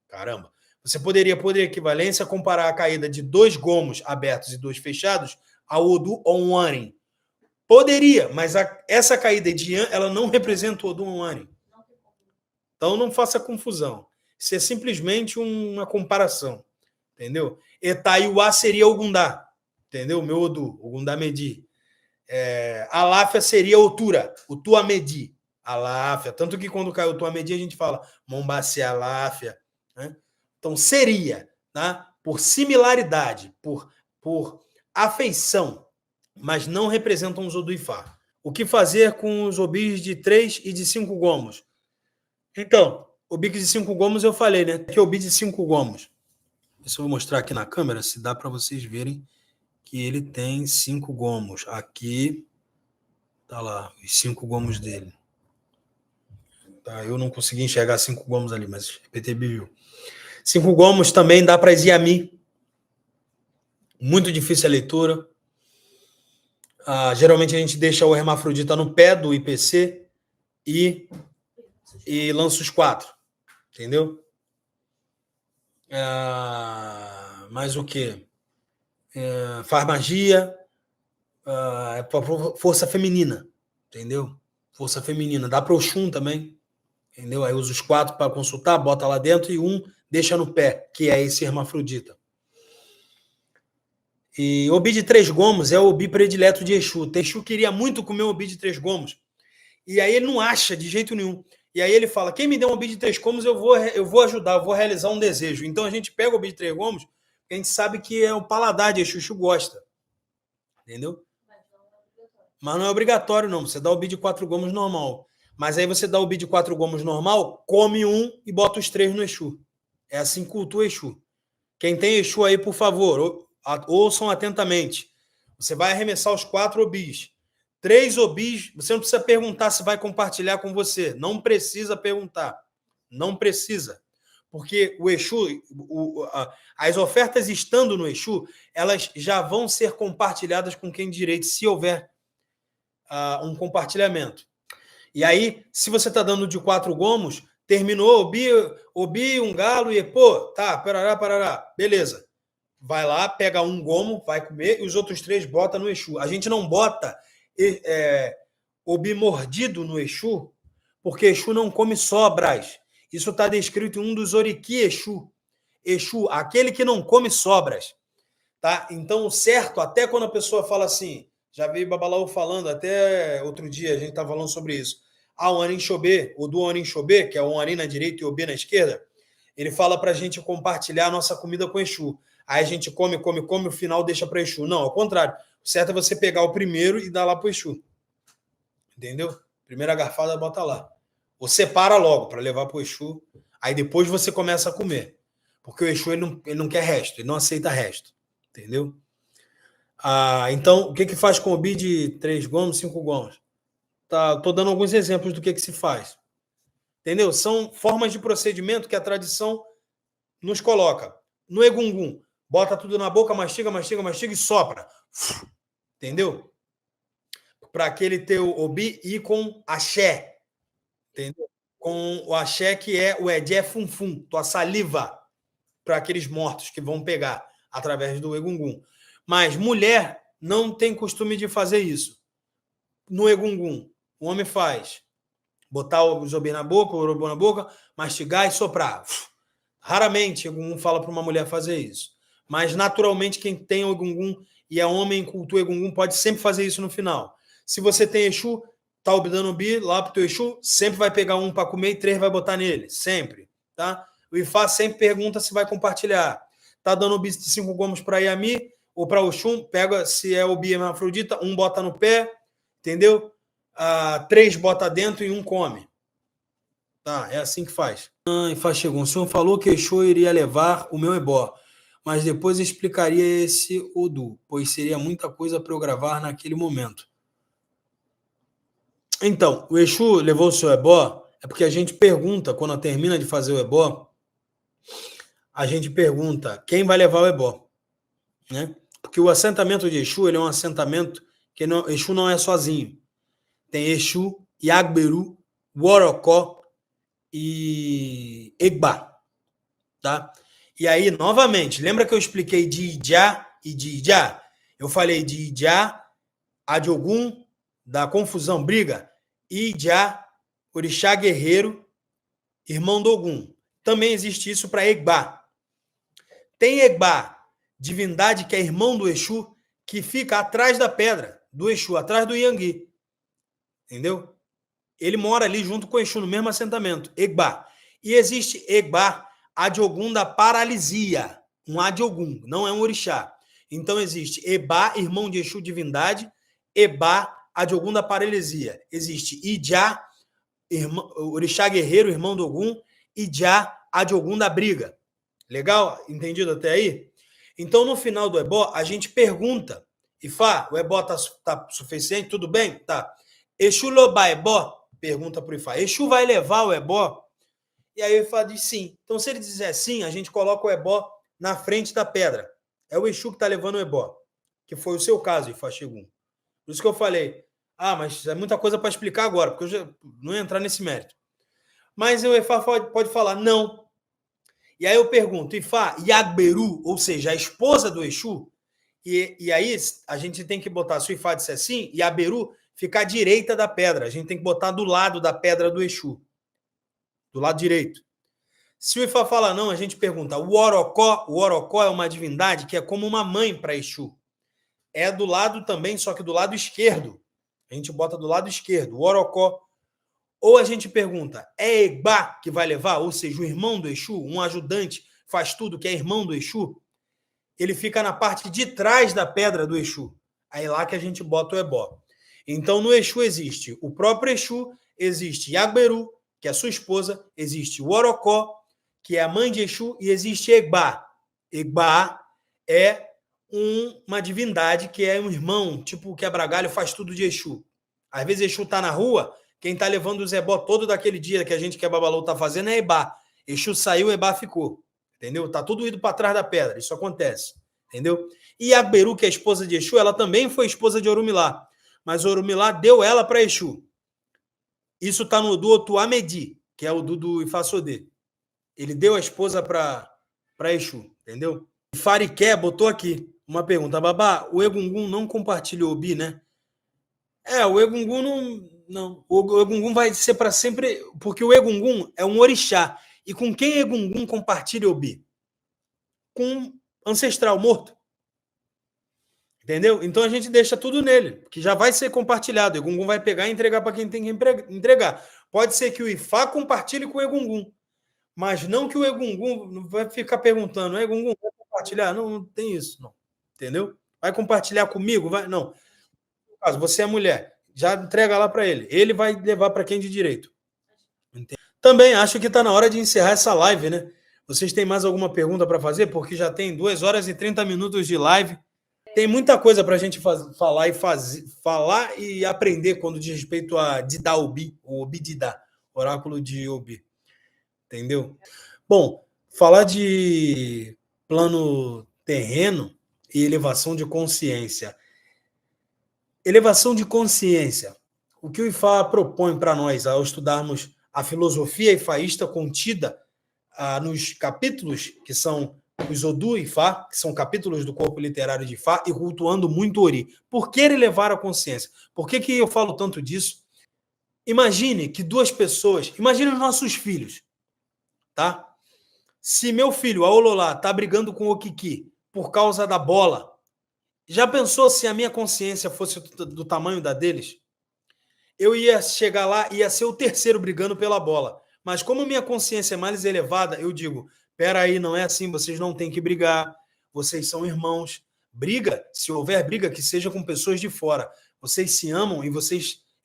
Caramba! Você poderia, por equivalência, comparar a caída de 2 gomos abertos e 2 fechados ao Odu Onwarin. Poderia, mas essa caída de Yan, ela não representa o Odu Onwarin. Então não faça confusão. Isso é simplesmente uma comparação. Entendeu? Etaiuá seria o Gundá. Entendeu? O meu Odu, o Gundá Medi. Aláfia seria o Tura, o Tua Medi. Aláfia. Tanto que quando cai o Tua Medi, a gente fala Mombassi Aláfia. Né? Então seria, tá? Por similaridade, por afeição, mas não representam os Odu Ifá. O que fazer com os obis de 3 e de 5 gomos? Então, obi de 5 gomos eu falei, né? Que obi de 5 gomos. Isso eu vou mostrar aqui na câmera, se dá para vocês verem que ele tem 5 gomos. Aqui, tá lá, os 5 gomos dele. Tá, eu não consegui enxergar 5 gomos ali, mas o PTB viu. 5 gomos também dá para Ziami. Muito difícil a leitura. Geralmente a gente deixa o hermafrodita no pé do IPC e lança os 4. Entendeu? Mais o quê? Faz magia. Força feminina. Entendeu? Força feminina. Dá para o Oxum também. Entendeu? Aí usa os 4 para consultar, bota lá dentro e 1 deixa no pé, que é esse hermafrodita. E obi de 3 gomos é o obi predileto de Exu. Exu queria muito comer um obi de 3 gomos. E aí ele não acha de jeito nenhum. E aí ele fala, quem me der um obi de 3 gomos, eu vou ajudar, eu vou realizar um desejo. Então a gente pega o obi de 3 gomos, porque a gente sabe que é o paladar de Exu, Exu gosta. Entendeu? Mas não é obrigatório, não. Você dá o obi de 4 gomos normal. Mas aí você dá o obi de 4 gomos normal, come 1 e bota os 3 no Exu. É assim que cultua Exu. Quem tem Exu aí, por favor, ouçam atentamente. Você vai arremessar os 4 obis. 3 obis, você não precisa perguntar se vai compartilhar com você. Não precisa perguntar. Não precisa. Porque o Exu, as ofertas estando no Exu, elas já vão ser compartilhadas com quem de direito, se houver um compartilhamento. E aí, se você está dando de 4 gomos, terminou obi, um galo e, tá, parará, beleza. Vai lá, pega um gomo, vai comer, e os outros 3 bota no Exu. A gente não bota obi mordido no Exu, porque Exu não come sobras. Isso está descrito em um dos Oriki Exu. Exu, aquele que não come sobras. Tá? Então, o certo, até quando a pessoa fala assim, já vi Babalaô falando, até outro dia a gente estava falando sobre isso. O Anin Shobê, o do Anin Shobê, que é o Anin na direita e o Obi na esquerda, ele fala para a gente compartilhar a nossa comida com Exu. Aí a gente come, o final deixa para Exu. Não, ao contrário. O certo é você pegar o primeiro e dar lá para o Exu. Entendeu? Primeira garfada, bota lá. Ou separa logo para levar para o Exu. Aí depois você começa a comer. Porque o Exu ele não quer resto, ele não aceita resto. Entendeu? Então, o que faz com o obi de 3 gomos, 5 gomos? Estou dando alguns exemplos do que se faz. Entendeu? São formas de procedimento que a tradição nos coloca. No egungun, bota tudo na boca, mastiga e sopra. Entendeu? Para aquele teu obi ir com axé. Entendeu? Com o axé que é o edé funfum, tua saliva, para aqueles mortos que vão pegar através do egungun. Mas mulher não tem costume de fazer isso. No egungun, o homem faz botar o zobi na boca, o urubu na boca, mastigar e soprar. Raramente o egungun fala para uma mulher fazer isso. Mas, naturalmente, quem tem o egungun e é homem, cultua egungun, pode sempre fazer isso no final. Se você tem Exu, tá dando obi lá pro teu Exu, sempre vai pegar 1 para comer e 3 vai botar nele. Sempre. Tá? O Ifá sempre pergunta se vai compartilhar. Tá dando obi de 5 gomos para Yami, Ou para Oxum, pega, se é Obi hermafrodita, um bota no pé, entendeu? 3 bota dentro e um come. Tá, é assim que faz. Ifá chegou. O senhor falou que Exu iria levar o meu ebó, mas depois explicaria esse Odu, pois seria muita coisa para eu gravar naquele momento. Então, o Exu levou o seu ebó, é porque a gente pergunta, quando termina de fazer o ebó, a gente pergunta quem vai levar o ebó, né? Porque o assentamento de Exu, ele é um assentamento que não, Exu não é sozinho. Tem Exu, Iagberu, Worocó e Egba, tá? E aí, novamente, lembra que eu expliquei de Ijá e de Ijá? Eu falei de Ijá, Adiogun, da confusão, briga, Ijá, orixá guerreiro, irmão do Ogum. Também existe isso para Egba. Tem Egba, divindade que é irmão do Exu, que fica atrás da pedra do Exu, atrás do Yangui. Entendeu? Ele mora ali junto com o Exu, no mesmo assentamento, Egba. E existe Egba, Adiogun da paralisia, um Adiogun, não é um orixá. Então existe Eba, irmão de Exu, divindade, Eba, Adiogun da paralisia. Existe Ijá, orixá guerreiro, irmão do Ogum, Ijá, Adiogun da briga. Legal? Entendido até aí? Então, no final do ebó, a gente pergunta, Ifá, o ebó tá suficiente? Tudo bem? Tá. Exu loba ebó? Pergunta para o Ifá. Exu vai levar o ebó? E aí o Ifá diz sim. Então, se ele dizer sim, a gente coloca o ebó na frente da pedra. É o Exu que está levando o ebó, que foi o seu caso, Ifá Xegum. Por isso que eu falei, mas é muita coisa para explicar agora, porque eu já não ia entrar nesse mérito. Mas o Ifá pode falar não. E aí eu pergunto, Ifá, Iagberu, ou seja, a esposa do Exu, e aí a gente tem que botar, se o Ifá disser sim, Iagberu fica à direita da pedra. A gente tem que botar do lado da pedra do Exu. Do lado direito. Se o Ifá fala não, a gente pergunta, o Orocó é uma divindade que é como uma mãe para Exu. É do lado também, só que do lado esquerdo. A gente bota do lado esquerdo, o Orocó. Ou a gente pergunta, é Egba que vai levar? Ou seja, o irmão do Exu, um ajudante, faz tudo que é irmão do Exu? Ele fica na parte de trás da pedra do Exu. Aí lá que a gente bota o ebó. Então, no Exu existe o próprio Exu, existe Iagberu, que é a sua esposa, existe o Orocó, que é a mãe de Exu, e existe Egba. Egba é uma divindade que é um irmão, tipo quebra-galho, faz tudo de Exu. Às vezes Exu está na rua, quem está levando o zebó todo daquele dia que a gente que é babalô está fazendo é Eba. Exu saiu, Eba ficou. Entendeu? Tá tudo indo para trás da pedra. Isso acontece. Entendeu? E a Beru, que é a esposa de Exu, ela também foi esposa de Orumilá. Mas Orumilá deu ela para Exu. Isso está no do Otuamedi, que é o do Ifá-Sodê. Ele deu a esposa para Exu. Entendeu? Fariqué botou aqui uma pergunta. Babá, o Egungun não compartilha o Obi, né? O Egungun não. O Egungun vai ser para sempre, porque o Egungun é um orixá. E com quem Egungun compartilha Obi? Com ancestral morto. Entendeu? Então a gente deixa tudo nele, que já vai ser compartilhado. O Egungun vai pegar e entregar para quem tem que entregar. Pode ser que o Ifá compartilhe com o Egungun, mas não que o Egungun vai ficar perguntando, Egungun vai compartilhar? Não, não tem isso, não. Entendeu? Vai compartilhar comigo? Vai? Não. No caso, você é mulher, já entrega lá para ele. Ele vai levar para quem de direito. Entende? Também acho que está na hora de encerrar essa live, né? Vocês têm mais alguma pergunta para fazer? Porque já tem 2 horas e 30 minutos de live. Tem muita coisa para a gente falar e aprender quando diz respeito a Didá Obi, ou Obi Didá, oráculo de Obi. Entendeu? Bom, falar de plano terreno e elevação de consciência. Elevação de consciência. O que o Ifá propõe para nós ao estudarmos a filosofia ifaísta contida nos capítulos que são os Odu Ifá, que são capítulos do corpo literário de Ifá, e cultuando muito Ori. Por que elevar a consciência? Por que eu falo tanto disso? Imagine que 2 pessoas, imagine os nossos filhos, tá? Se meu filho, a Ololá, tá brigando com o Kiki por causa da bola, já pensou se a minha consciência fosse do tamanho da deles? Eu ia chegar lá e ia ser o terceiro brigando pela bola. Mas como minha consciência é mais elevada, eu digo, peraí, não é assim, vocês não têm que brigar, vocês são irmãos, Briga, se houver briga, que seja com pessoas de fora. Vocês se amam e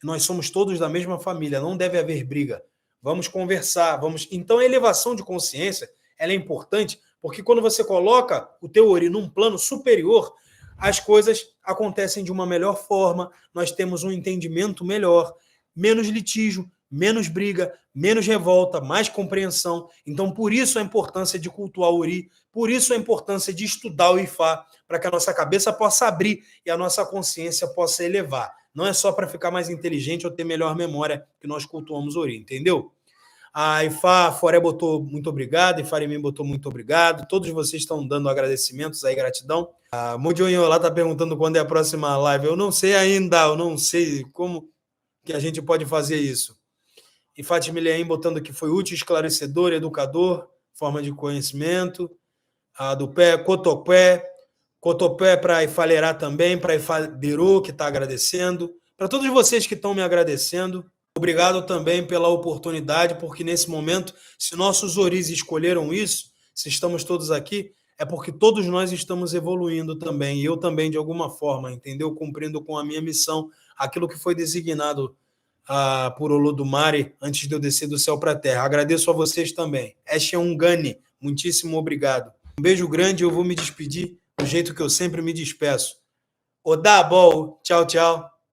nós somos todos da mesma família, não deve haver briga. Vamos conversar, vamos. Então a elevação de consciência, ela é importante, porque quando você coloca o teu ori num plano superior, as coisas acontecem de uma melhor forma, nós temos um entendimento melhor, menos litígio, menos briga, menos revolta, mais compreensão. Então, por isso a importância de cultuar o ori, por isso a importância de estudar o Ifá, para que a nossa cabeça possa abrir e a nossa consciência possa elevar. Não é só para ficar mais inteligente ou ter melhor memória que nós cultuamos o ori, entendeu? A Ifá Foré botou muito obrigado, Ifarimim botou muito obrigado. Todos vocês estão dando agradecimentos aí, gratidão. A Mudionho lá está perguntando quando é a próxima live. Eu não sei ainda, eu não sei como que a gente pode fazer isso. E Fátima Leim botando que foi útil, esclarecedor, educador, forma de conhecimento. A do pé, Cotopé para Ifalerá também, para Ifaderô, que está agradecendo. Para todos vocês que estão me agradecendo. Obrigado também pela oportunidade, porque nesse momento, se nossos oris escolheram isso, se estamos todos aqui, é porque todos nós estamos evoluindo também, e eu também de alguma forma, entendeu? Cumprindo com a minha missão, aquilo que foi designado por Olodumare antes de eu descer do céu para a terra. Agradeço a vocês também. Esheungani, muitíssimo obrigado. Um beijo grande, eu vou me despedir do jeito que eu sempre me despeço. Odabol, tchau, tchau.